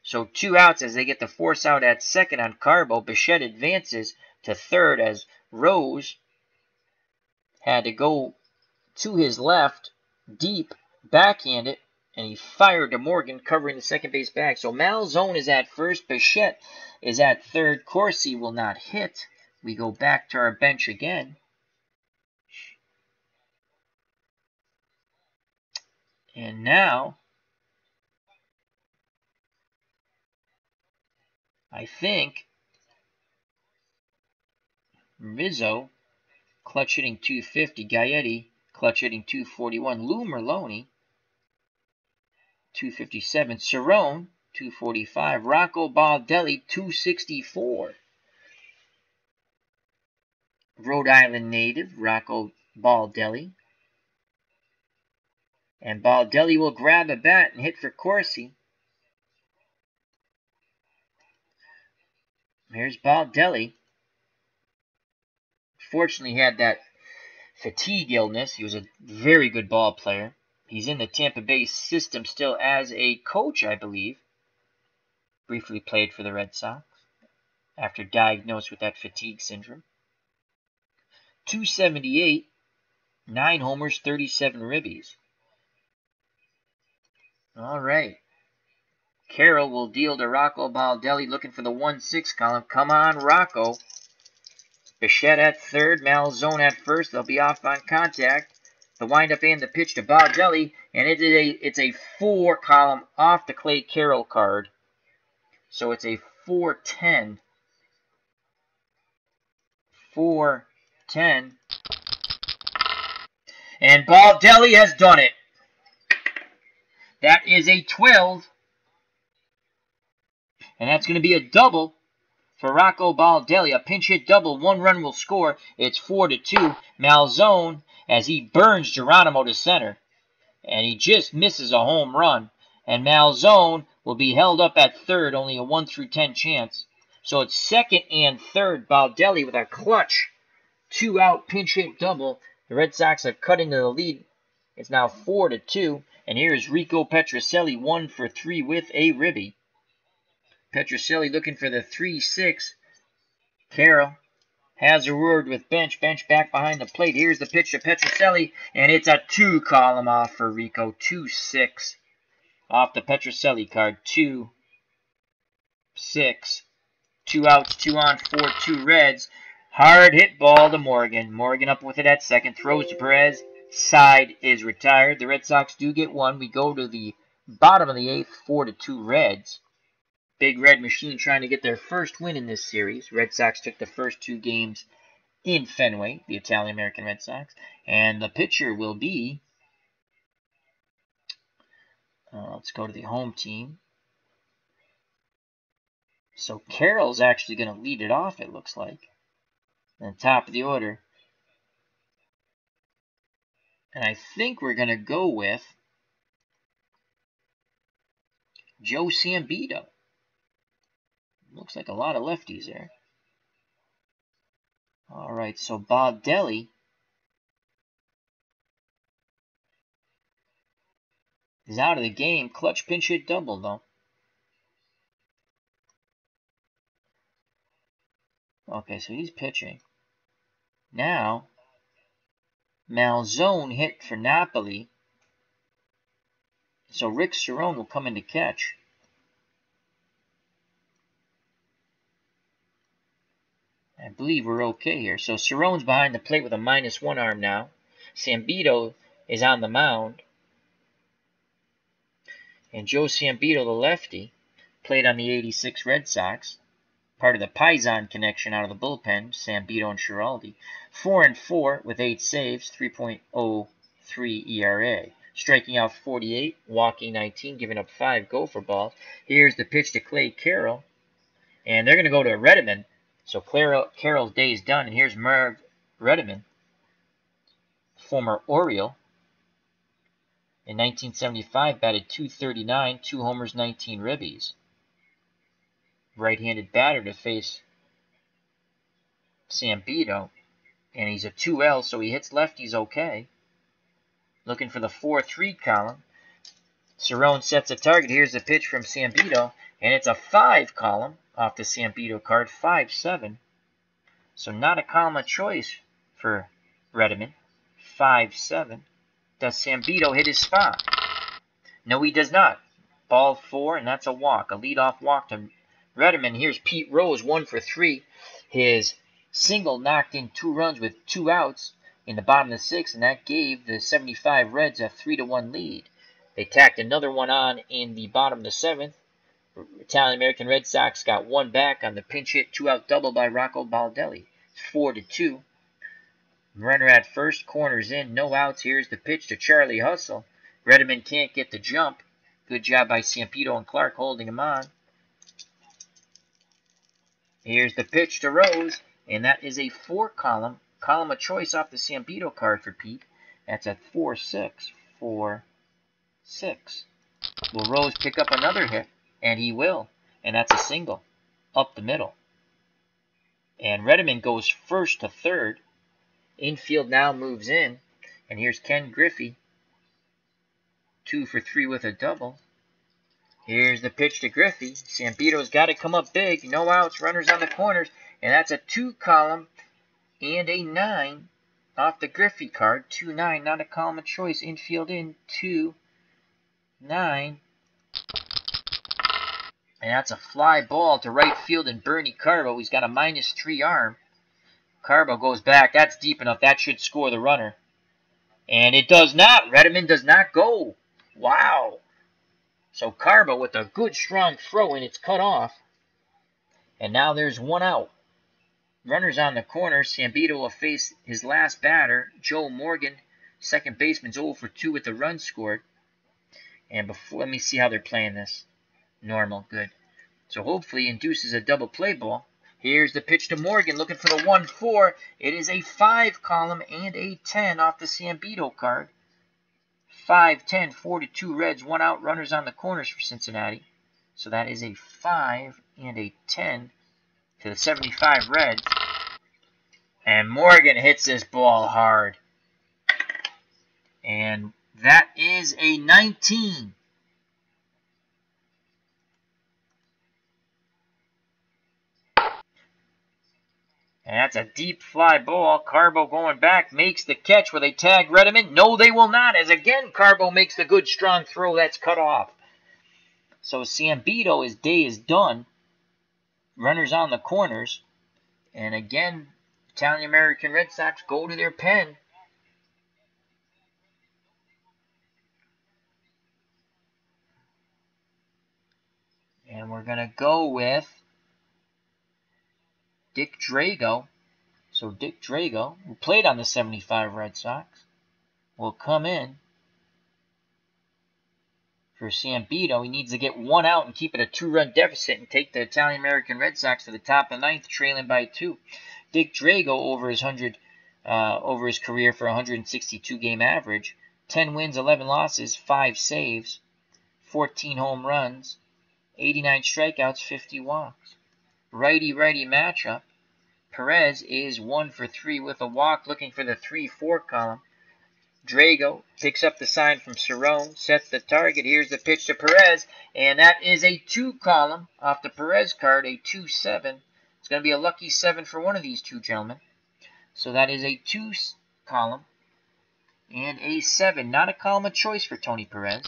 So 2 outs as they get the force out at second on Carbo. Bichette advances to third as Rose had to go to his left, deep, backhand it, and he fired to Morgan covering the second base bag. So Malzone is at first. Bichette is at third. Corsi will not hit. We go back to our bench again. And now, I think Rizzo, clutch hitting 250. Gaetti, clutch hitting 241. Lou Merloni, 257. Cerrone, 245. Rocco Baldelli, 264. Rhode Island native, Rocco Baldelli. And Baldelli will grab a bat and hit for Corsi. Here's Baldelli. Fortunately, he had that fatigue illness. He was a very good ball player. He's in the Tampa Bay system still as a coach, I believe. Briefly played for the Red Sox after diagnosed with that fatigue syndrome. 278, 9 homers, 37 ribbies. All right. Carroll will deal to Rocco Baldelli looking for the 1-6 column. Come on, Rocco. Bichette at third, Malzone at first. They'll be off on contact. The windup and the pitch to Baldelli, and it's a 4 column off the Clay Carroll card. So it's a 4-10. 4-10. And Baldelli has done it. That is a 12. And that's going to be a double for Rocco Baldelli. A pinch hit double. 1 run will score. It's 4-2. Malzone, as he burns Geronimo to center. And he just misses a home run. And Malzone will be held up at third. Only a 1-10 chance. So it's second and third. Baldelli with a clutch 2-out pinch hit double. The Red Sox have cut into the lead. It's now 4-2. And here's Rico Petrocelli, 1 for 3 with a ribby. Petrocelli looking for the 3-6. Carroll has a word with Bench. Bench back behind the plate. Here's the pitch to Petrocelli, and it's a 2 column off for Rico. 2-6 off the Petrocelli card. 2-6. 2 outs, 2 on, 4-2 Reds. Hard hit ball to Morgan. Morgan up with it at second. Throws to Perez. Side is retired. The Red Sox do get 1. We go to the bottom of the 8th. 4-2 Reds. Big Red Machine trying to get their first win in this series. Red Sox took the first 2 games in Fenway, the Italian-American Red Sox. And the pitcher will be, let's go to the home team. So Carroll's actually going to lead it off, it looks like. And top of the order. And I think we're going to go with Joe Ciambito. Looks like a lot of lefties there. All right, so Baldelli is out of the game. Clutch pinch hit double, though. Okay, so he's pitching. Now, Malzone hit for Napoli. So Rick Cerrone will come in to catch. I believe we're okay here. So Cerrone's behind the plate with a -1 arm now. Ciambito is on the mound. And Joe Ciambito, the lefty, played on the '86 Red Sox. Part of the Paisan connection out of the bullpen, Ciambito and Schiraldi. 4-4 with 8 saves, 3.03 ERA. Striking out 48, walking 19, giving up 5 gopher balls. Here's the pitch to Clay Carroll. And they're going to go to Redeman. So Carroll's day is done. And here's Merv Redeman, former Oriole. In 1975, batted .239, 2 homers, 19 ribbies. Right-handed batter to face Ciambito. And he's a 2L, so he hits lefties okay. Looking for the 4-3 column. Cerrone sets a target. Here's the pitch from Ciambito. And it's a 5 column off the Ciambito card, 5-7. So not a column of choice for Redeman, 5-7. Does Ciambito hit his spot? No, he does not. Ball 4, and that's a walk. A leadoff walk to Redeman. Here's Pete Rose, 1 for 3. His single knocked in 2 runs with 2 outs in the bottom of the 6th, and that gave the 75 Reds a 3-1 lead. They tacked another one on in the bottom of the 7th. Italian-American Red Sox got 1 back on the pinch hit 2-out double by Rocco Baldelli. 4-2. Runner at first, corners in, no outs. Here's the pitch to Charlie Hustle. Redeman can't get the jump. Good job by Ciambito and Clark holding him on. Here's the pitch to Rose, and that is a 4 column of choice off the Ciambito card for Pete. That's at 4-6. 4-6. Will Rose pick up another hit? And he will. And that's a single up the middle. And Redeman goes first to third. Infield now moves in. And here's Ken Griffey. 2 for 3 with a double. Here's the pitch to Griffey. Ciambito's got to come up big. No outs, runners on the corners. And that's a 2 column and a 9 off the Griffey card. 2-9, not a column of choice. Infield in, 2-9. And that's a fly ball to right field and Bernie Carbo. He's got a -3 arm. Carbo goes back. That's deep enough. That should score the runner. And it does not. Redeman does not go. Wow. So Carbo with a good strong throw, and it's cut off. And now there's 1 out. Runners on the corner. Ciambito will face his last batter, Joe Morgan. Second baseman's 0 for 2 with the run scored. And let me see how they're playing this. Normal, good. So hopefully induces a double play ball. Here's the pitch to Morgan, looking for the 1-4. It is a 5 column and a 10 off the Ciambito card. 5-10, 4-2 Reds, 1 out, runners on the corners for Cincinnati. So that is a 5 and a 10 to the 75 Reds. And Morgan hits this ball hard. And that is a 19. And that's a deep fly ball. Carbo going back, makes the catch. Will they tag Redeman? No, they will not. As again, Carbo makes the good strong throw. That's cut off. So Ciambito, his day is done. Runners on the corners. And again, Italian-American Red Sox go to their pen. And we're going to go with Dick Drago. So Dick Drago, who played on the 75 Red Sox, will come in for Ciambito. He needs to get 1 out and keep it a 2-run deficit and take the Italian-American Red Sox to the top of the 9th, trailing by 2. Dick Drago over his career for 162 game average, 10 wins, 11 losses, 5 saves, 14 home runs, 89 strikeouts, 50 walks. Righty-righty matchup. Perez is 1 for 3 with a walk, looking for the 3-4 column. Drago picks up the sign from Cerrone, sets the target. Here's the pitch to Perez, and that is a 2 column off the Perez card, a 2-7. It's going to be a lucky 7 for one of these two gentlemen. So that is a 2 column and a 7. Not a column of choice for Tony Perez.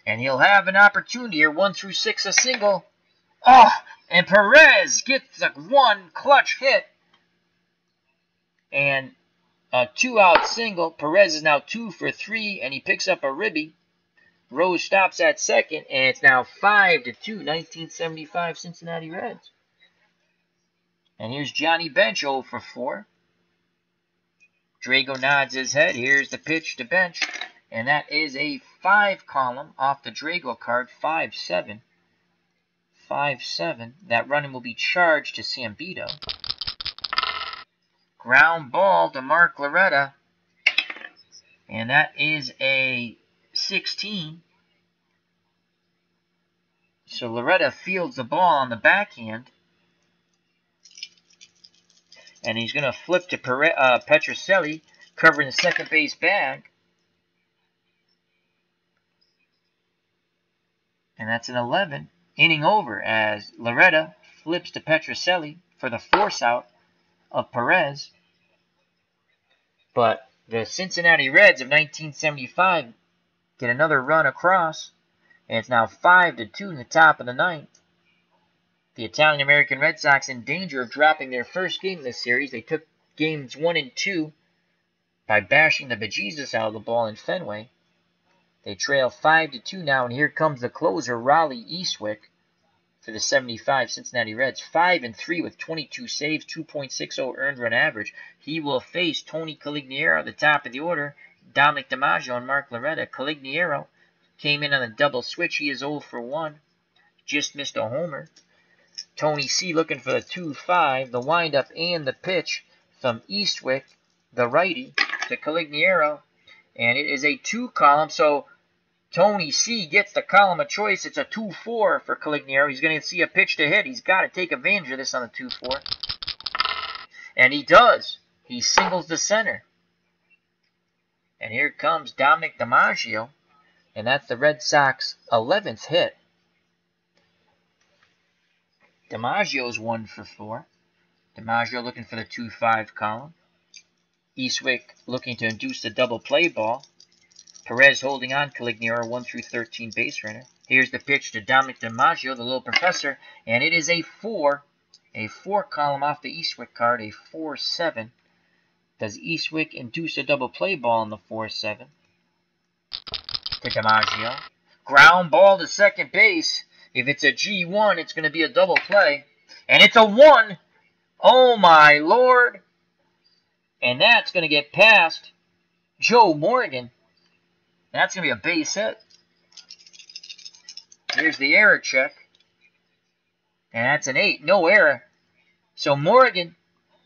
And he'll have an opportunity here, 1 through 6, a single. Oh, and Perez gets a 1 clutch hit. And a 2-out single. Perez is now 2 for 3, and he picks up a ribby. Rose stops at second, and it's now 5-2, 1975 Cincinnati Reds. And here's Johnny Bench, 0 for 4. Drago nods his head. Here's the pitch to Bench, and that is a 5 column off the Drago card, 5-7. 5-7. That running will be charged to Sambito. Ground ball to Mark Loretta. And that is a 16. So Loretta fields the ball on the backhand. And he's going to flip to Petrocelli, covering the second base bag. And that's an 11. Inning over as Loretta flips to Petrocelli for the force out of Perez. But the Cincinnati Reds of 1975 get another run across, and it's now 5-2 in the top of the 9th. The Italian-American Red Sox in danger of dropping their first game in this series. They took games 1 and 2 by bashing the bejesus out of the ball in Fenway. They trail 5-2 now, and here comes the closer, Raleigh Eastwick, for the 75 Cincinnati Reds. 5-3 with 22 saves, 2.60 earned run average. He will face Tony Caligiero at the top of the order, Dominic DiMaggio and Mark Loretta. Caligiero came in on a double switch. He is 0 for 1. Just missed a homer. Tony C looking for the 2-5, the windup and the pitch from Eastwick, the righty, to Caligiero. And it is a 2 column, so Tony C gets the column of choice. It's a 2-4 for Caligiero. He's going to see a pitch to hit. He's got to take advantage of this on the 2-4. And he does. He singles the center. And here comes Dominic DiMaggio. And that's the Red Sox 11th hit. DiMaggio's 1 for 4. DiMaggio looking for the 2-5 column. Eastwick looking to induce the double play ball. Perez holding on Caligiero, 1 through 13 base runner. Here's the pitch to Dominic DiMaggio, the little professor, and it is a 4. A 4 column off the Eastwick card, a 4-7. Does Eastwick induce a double play ball in the 4-7? To DiMaggio. Ground ball to second base. If it's a G1, it's going to be a double play. And it's a 1. Oh my Lord. And that's going to get past Joe Morgan. That's going to be a base hit. Here's the error check. And that's an 8. No error. So Morgan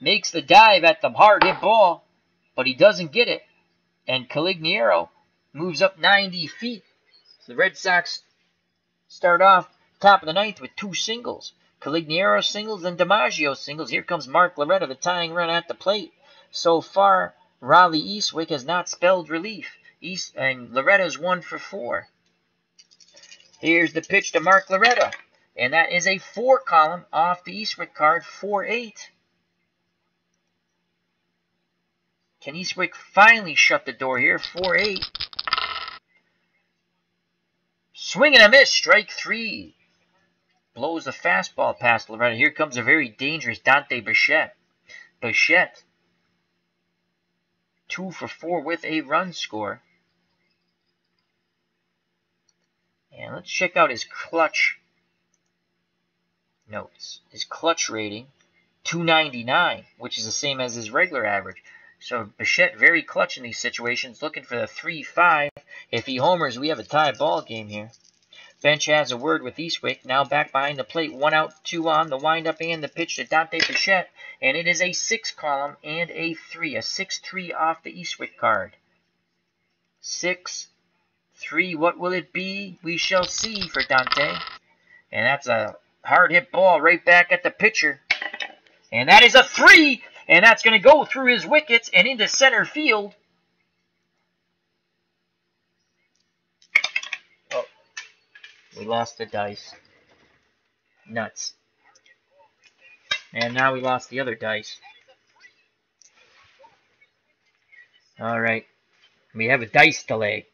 makes the dive at the hard hit ball, but he doesn't get it. And Caligiero moves up 90 feet. So the Red Sox start off top of the 9th with 2 singles. Caligiero singles and DiMaggio singles. Here comes Mark Loretta, the tying run at the plate. So far, Raleigh Eastwick has not spelled relief. And Loretta's 1 for 4. Here's the pitch to Mark Loretta. And that is a 4 column off the Eastwick card, 4-8. Can Eastwick finally shut the door here? 4-8. Swing and a miss, strike 3. Blows the fastball past Loretta. Here comes a very dangerous Dante Bichette. Bichette, 2 for 4 with a run score. And let's check out his clutch notes. His clutch rating, 299, which is the same as his regular average. So Bichette very clutch in these situations, looking for the 3-5. If he homers, we have a tie ball game here. Bench has a word with Eastwick. Now back behind the plate, 1 out, 2 on. The windup and the pitch to Dante Bichette. And it is a 6 column and a 3. A 6-3 off the Eastwick card. 6-3 3, what will it be? We shall see for Dante. And that's a hard hit ball right back at the pitcher. And that is a 3, and that's going to go through his wickets and into center field. Oh, we lost the dice. Nuts. And now we lost the other dice. Alright. We have a dice delay.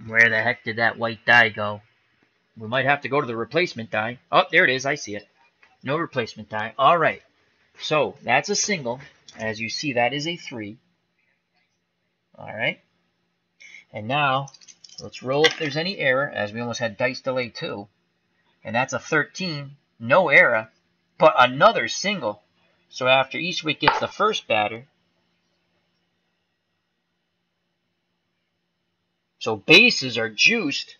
Where the heck did that white die go? We might have to go to the replacement die. Oh, there it is. I see it. No replacement die. Alright. So, that's a single. As you see, that is a 3. Alright. And now, let's roll if there's any error, as we almost had dice delay too. And that's a 13. No error. But another single. So after Eastwick gets the first batter. So bases are juiced.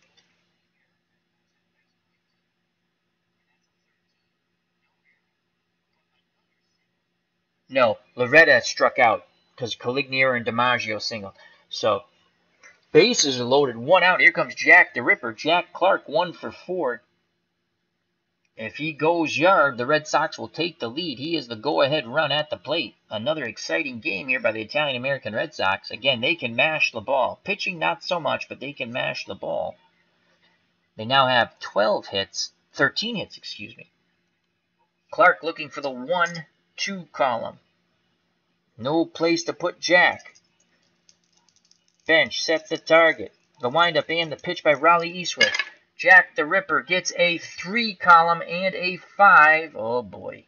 No, Loretta struck out because Calignero and DiMaggio singled. So bases are loaded, 1 out. Here comes Jack the Ripper. Jack Clark, 1 for 4. If he goes yard, the Red Sox will take the lead. He is the go-ahead run at the plate. Another exciting game here by the Italian-American Red Sox. Again, they can mash the ball. Pitching, not so much, but they can mash the ball. They now have 13 hits, excuse me. Clark looking for the 1-2 column. No place to put Jack. Bench sets the target. The windup and the pitch by Raleigh Eastwick. Jack the Ripper gets a 3 column and a 5. Oh boy.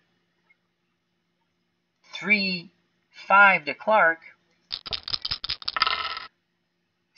3-5 to Clark.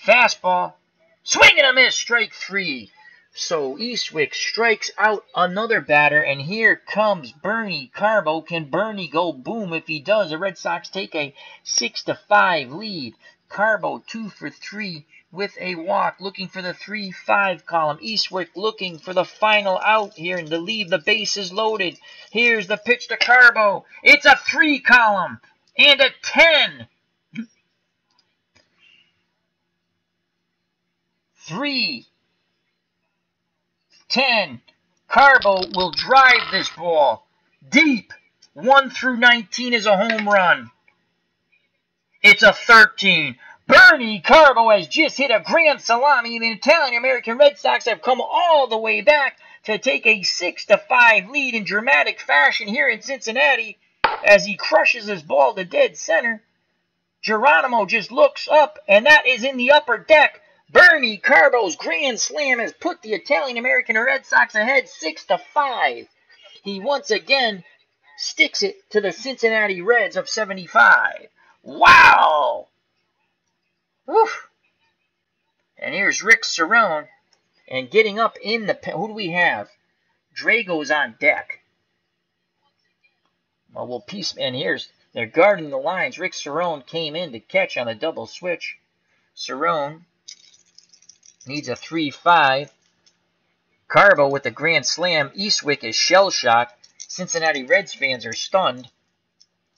Fastball. Swing and a miss. Strike 3. So Eastwick strikes out another batter, and here comes Bernie Carbo. Can Bernie go boom? If he does, the Red Sox take a 6-5 lead. Carbo 2 for 3 with a walk, looking for the 3-5 column. Eastwick looking for the final out here and to leave the bases loaded. Here's the pitch to Carbo. It's a 3 column and a 10. 3, 10. Carbo will drive this ball deep. 1 through 19 is a home run. It's a 13. Bernie Carbo has just hit a grand salami. The Italian-American Red Sox have come all the way back to take a 6-5 lead in dramatic fashion here in Cincinnati as he crushes his ball to dead center. Geronimo just looks up, and that is in the upper deck. Bernie Carbo's grand slam has put the Italian-American Red Sox ahead 6-5. He once again sticks it to the Cincinnati Reds of 75. Wow! Woof. And here's Rick Cerrone. And getting up in the... Who do we have? Drago's on deck. Well, we'll piece... And here's... They're guarding the lines. Rick Cerrone came in to catch on a double switch. Cerrone needs a 3-5. Carbo with the grand slam. Eastwick is shell-shocked. Cincinnati Reds fans are stunned.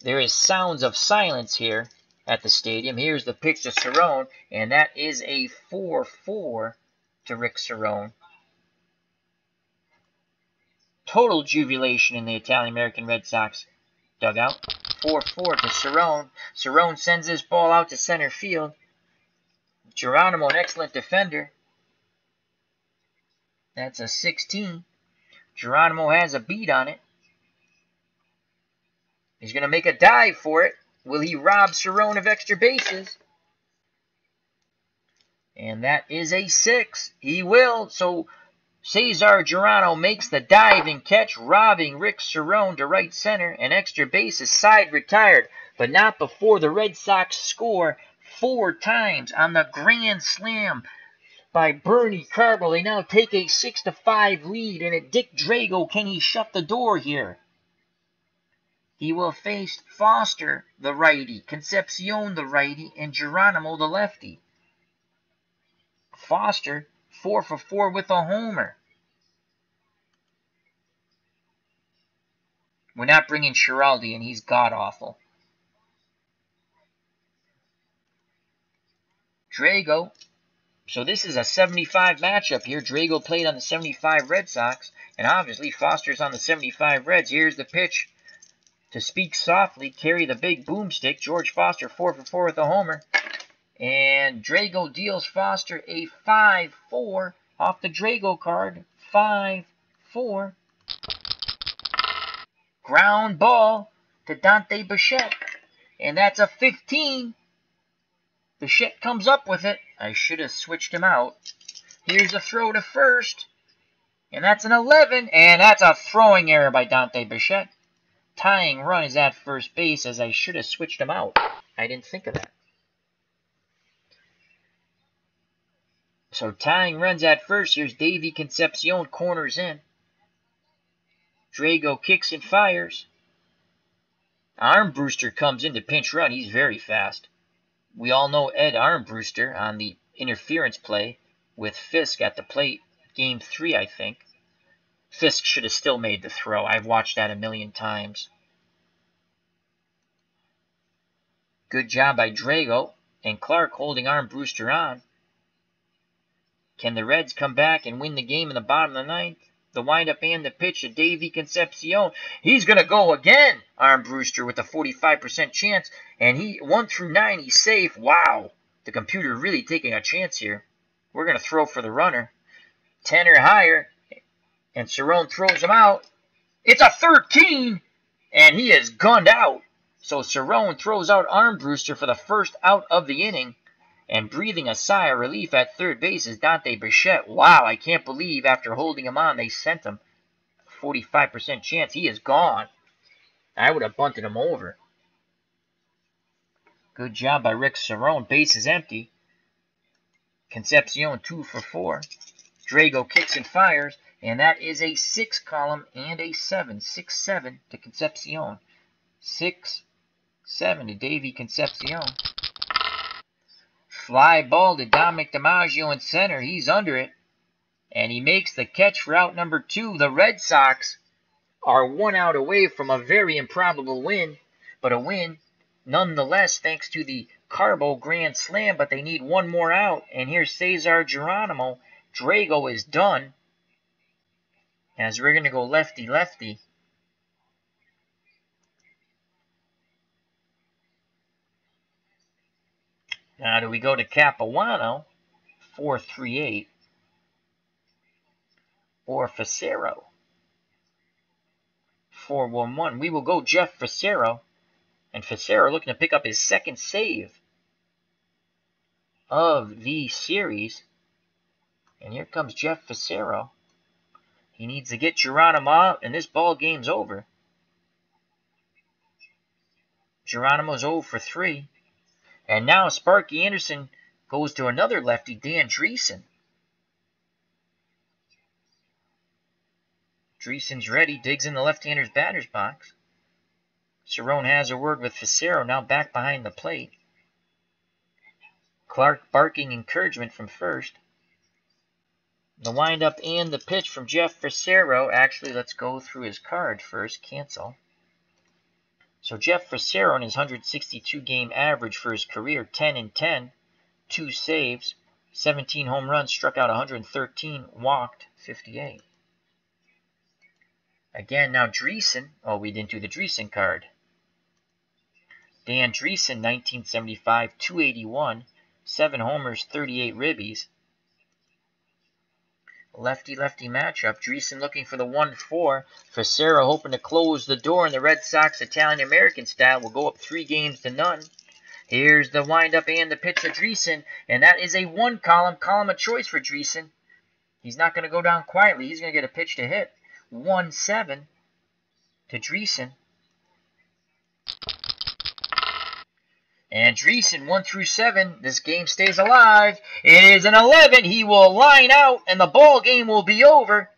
There is sounds of silence here at the stadium. Here's the pitch to Cerrone, and that is a 4-4 to Rick Cerrone. Total jubilation in the Italian-American Red Sox dugout. 4-4 to Cerrone. Cerrone sends this ball out to center field. Geronimo, an excellent defender. That's a 16. Geronimo has a beat on it. He's going to make a dive for it. Will he rob Cerrone of extra bases? And that is a 6. He will. So Cesar Geronimo makes the dive and catch, robbing Rick Cerrone to right center. An extra base is side retired, but not before the Red Sox score 4 times on the grand slam by Bernie Carbo. They now take a 6-5 lead, and at Dick Drago, can he shut the door here? He will face Foster, the righty, Concepcion, the righty, and Geronimo, the lefty. Foster, 4 for 4 with a homer. We're not bringing Schiraldi in. He's god-awful. Drago. So this is a 75 matchup here. Drago played on the 75 Red Sox, and obviously Foster's on the 75 Reds. Here's the pitch to speak softly, carry the big boomstick. George Foster 4 for 4 with a homer. And Drago deals Foster a 5-4 off the Drago card. 5-4. Ground ball to Dante Bichette. And that's a 15. Bichette comes up with it. I should have switched him out. Here's a throw to first. And that's an 11. And that's a throwing error by Dante Bichette. Tying run is at first base, as I should have switched him out. I didn't think of that. So tying runs at first. Here's Davy Concepcion, corners in. Drago kicks and fires. Armbruster comes in to pinch run. He's very fast. We all know Ed Armbruster on the interference play with Fisk at the plate. Game 3, I think. Fisk should have still made the throw. I've watched that a million times. Good job by Drago. And Clark holding Armbruster on. Can the Reds come back and win the game in the bottom of the ninth? The windup and the pitch to Davy Concepcion. He's going to go again, Armbruster, with a 45% chance. And 1 through 9, he's safe. Wow. The computer really taking a chance here. We're going to throw for the runner. 10 or higher. And Cerrone throws him out. It's a 13. And he is gunned out. So Cerrone throws out Armbruster for the first out of the inning. And breathing a sigh of relief at third base is Dante Bichette. Wow, I can't believe after holding him on, they sent him. 45% chance. He is gone. I would have bunted him over. Good job by Rick Cerrone. Base is empty. Concepcion 2 for 4. Drago kicks and fires. And that is a 6 column and a 7. 6-7 to Concepcion. 6-7 to Davy Concepcion. Fly ball to Dominic DiMaggio in center. He's under it. And he makes the catch for out number 2. The Red Sox are 1 out away from a very improbable win. But a win nonetheless thanks to the Carbo Grand Slam. But they need 1 more out. And here's Cesar Geronimo. Drago is done. As we're going to go lefty-lefty. Now do we go to Capuano, 4-3-8, or Facero, 4-1-1. We will go Jeff Facero, and Facero looking to pick up his 2nd save of the series. And here comes Jeff Facero. He needs to get Geronimo out, and this ball game's over. Geronimo's 0 for 3. And now Sparky Anderson goes to another lefty, Dan Dreesen. Dreesen's ready, digs in the left-hander's batter's box. Cerrone has a word with Facero, now back behind the plate. Clark barking encouragement from first. The windup and the pitch from Jeff Facero. Actually, let's go through his card first. Cancel. So Jeff Facero in his 162-game average for his career, 10-10, 2 saves, 17 home runs, struck out 113, walked 58. Again, now Dreesen. Oh, we didn't do the Dreesen card. Dan Dreesen, 1975, 281, 7 homers, 38 ribbies. Lefty-lefty matchup. Dreesen looking for the 1-4. Facero hoping to close the door, and the Red Sox Italian-American style will go up 3-0. Here's the windup and the pitch to Dreesen, and that is a 1 column of choice for Dreesen. He's not going to go down quietly. He's going to get a pitch to hit. 1-7 to Dreesen. And Dreesen, 1 through 7, this game stays alive. It is an 11. He will line out, and the ball game will be over.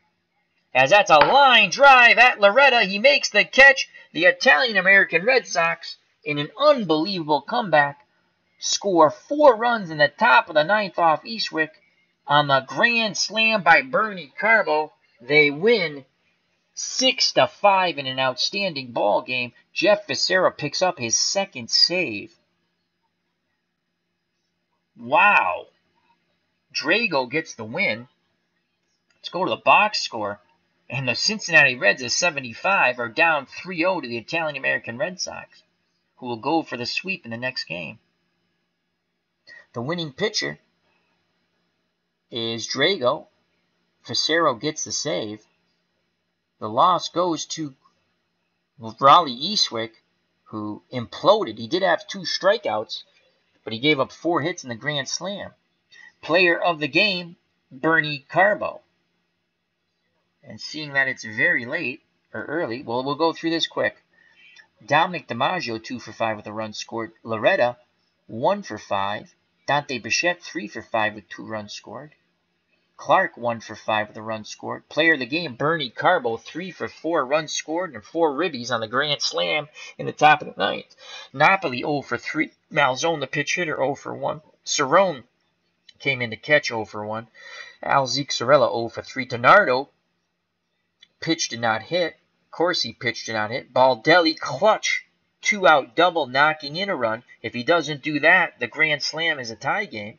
As that's a line drive at Loretta. He makes the catch. The Italian-American Red Sox, in an unbelievable comeback, score 4 runs in the top of the 9th off Eastwick. On the grand slam by Bernie Carbo, they win 6-5 in an outstanding ball game. Jeff Facero picks up his 2nd save. Wow. Drago gets the win. Let's go to the box score. And the Cincinnati Reds at 75 are down 3-0 to the Italian-American Red Sox, who will go for the sweep in the next game. The winning pitcher is Drago. Facero gets the save. The loss goes to Raleigh Eastwick, who imploded. He did have 2 strikeouts, but he gave up 4 hits in the grand slam. Player of the game, Bernie Carbo. And seeing that it's very late, or early, well, we'll go through this quick. Dominic DiMaggio, 2 for 5 with a run scored. Loretta, 1 for 5. Dante Bichette, 3 for 5 with 2 runs scored. Clark, 1 for 5 with a run scored. Player of the game, Bernie Carbo, 3 for 4 runs scored and 4 ribbies on the grand slam in the top of the ninth. Napoli, 0 for 3. Malzone, the pitch hitter, 0 for 1. Cerrone came in to catch, 0 for 1. Alzique Sorella, 0 for 3. Donardo, pitch did not hit. Corsi, pitch did not hit. Baldelli, clutch, 2-out double, knocking in a run. If he doesn't do that, the grand slam is a tie game.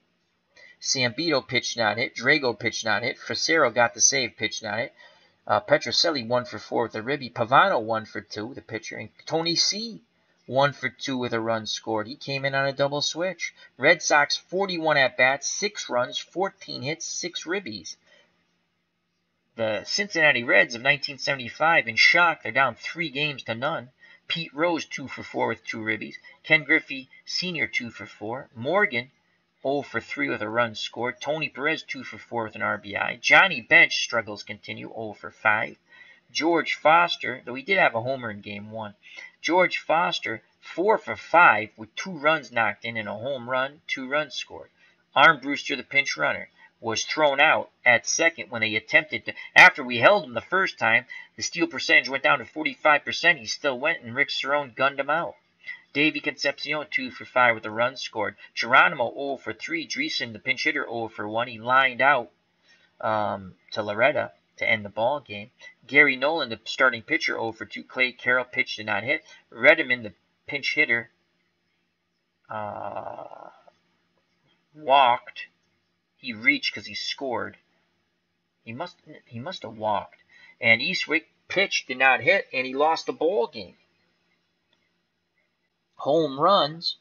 Sambito, pitch not hit. Drago, pitch not hit. Facero got the save, pitch not hit. Petrocelli, 1 for 4 with a ribby. Pavano, 1 for 2, the pitcher. And Tony C, 1 for 2 with a run scored. He came in on a double switch. Red Sox, 41 at-bats, 6 runs, 14 hits, 6 ribbies. The Cincinnati Reds of 1975, in shock, they're down 3 games to none. Pete Rose, 2 for 4 with 2 ribbies. Ken Griffey Sr., 2 for 4. Morgan, 0 for 3 with a run scored. Tony Perez, 2 for 4 with an RBI. Johnny Bench struggles continue, 0 for 5. George Foster, though he did have a homer in Game 1. George Foster, 4 for 5 with 2 runs knocked in and a home run, 2 runs scored. Armbruster, the pinch runner, was thrown out at second when they attempted to, after we held him the first time, the steal percentage went down to 45%. He still went, and Rick Cerrone gunned him out. Davey Concepcion, 2 for 5 with a run scored. Geronimo, 0 for 3. Dreesen, the pinch hitter, 0 for 1. He lined out to Loretta to end the ball game. Gary Nolan, the starting pitcher, 0 for 2. Clay Carroll, pitch did not hit. Redeman, the pinch hitter, walked. He reached because he scored. He must have walked. And Eastwick, pitch did not hit, and he lost the ball game. Home runs,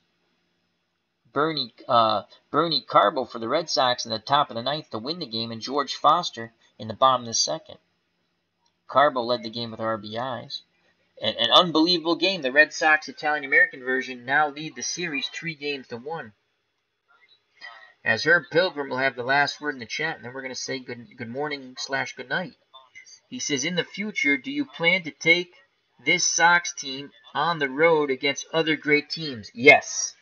Bernie Carbo for the Red Sox in the top of the ninth to win the game, and George Foster in the bottom of the second. Carbo led the game with RBIs. An unbelievable game. The Red Sox Italian-American version now lead the series 3-1. As Herb Pilgrim will have the last word in the chat, and then we're going to say good morning / good night. He says, in the future, do you plan to take this Sox team on the road against other great teams? Yes.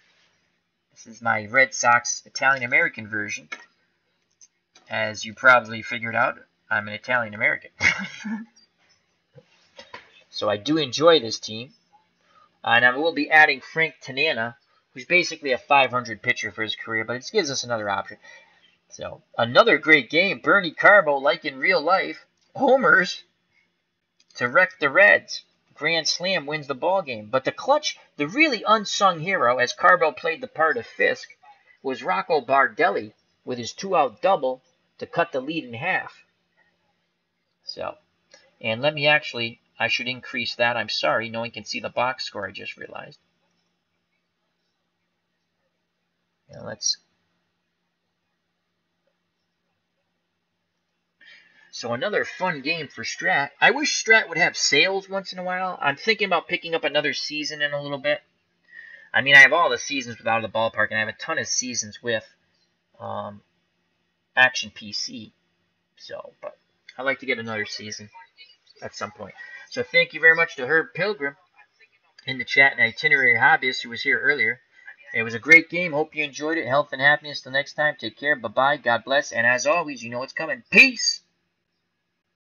This is my Red Sox Italian-American version. As you probably figured out, I'm an Italian-American. So I do enjoy this team. And I will be adding Frank Tanana, who's basically a 500 pitcher for his career, but it gives us another option. So, another great game. Bernie Carbo, like in real life, homers to wreck the Reds. Grand Slam wins the ball game. But the clutch, the really unsung hero, as Carbo played the part of Fisk, was Rocco Bardelli with his 2-out double to cut the lead in half. So, and let me actually, I should increase that. I'm sorry, no one can see the box score, I just realized. Now let's. So another fun game for Strat. I wish Strat would have sales once in a while. I'm thinking about picking up another season in a little bit. I mean, I have all the seasons without the ballpark, and I have a ton of seasons with Action PC. So, but I'd like to get another season at some point. So thank you very much to Herb Pilgrim in the chat and Itinerary Hobbyist who was here earlier. It was a great game. Hope you enjoyed it. Health and happiness till next time. Take care. Bye-bye. God bless. And as always, you know what's coming. Peace!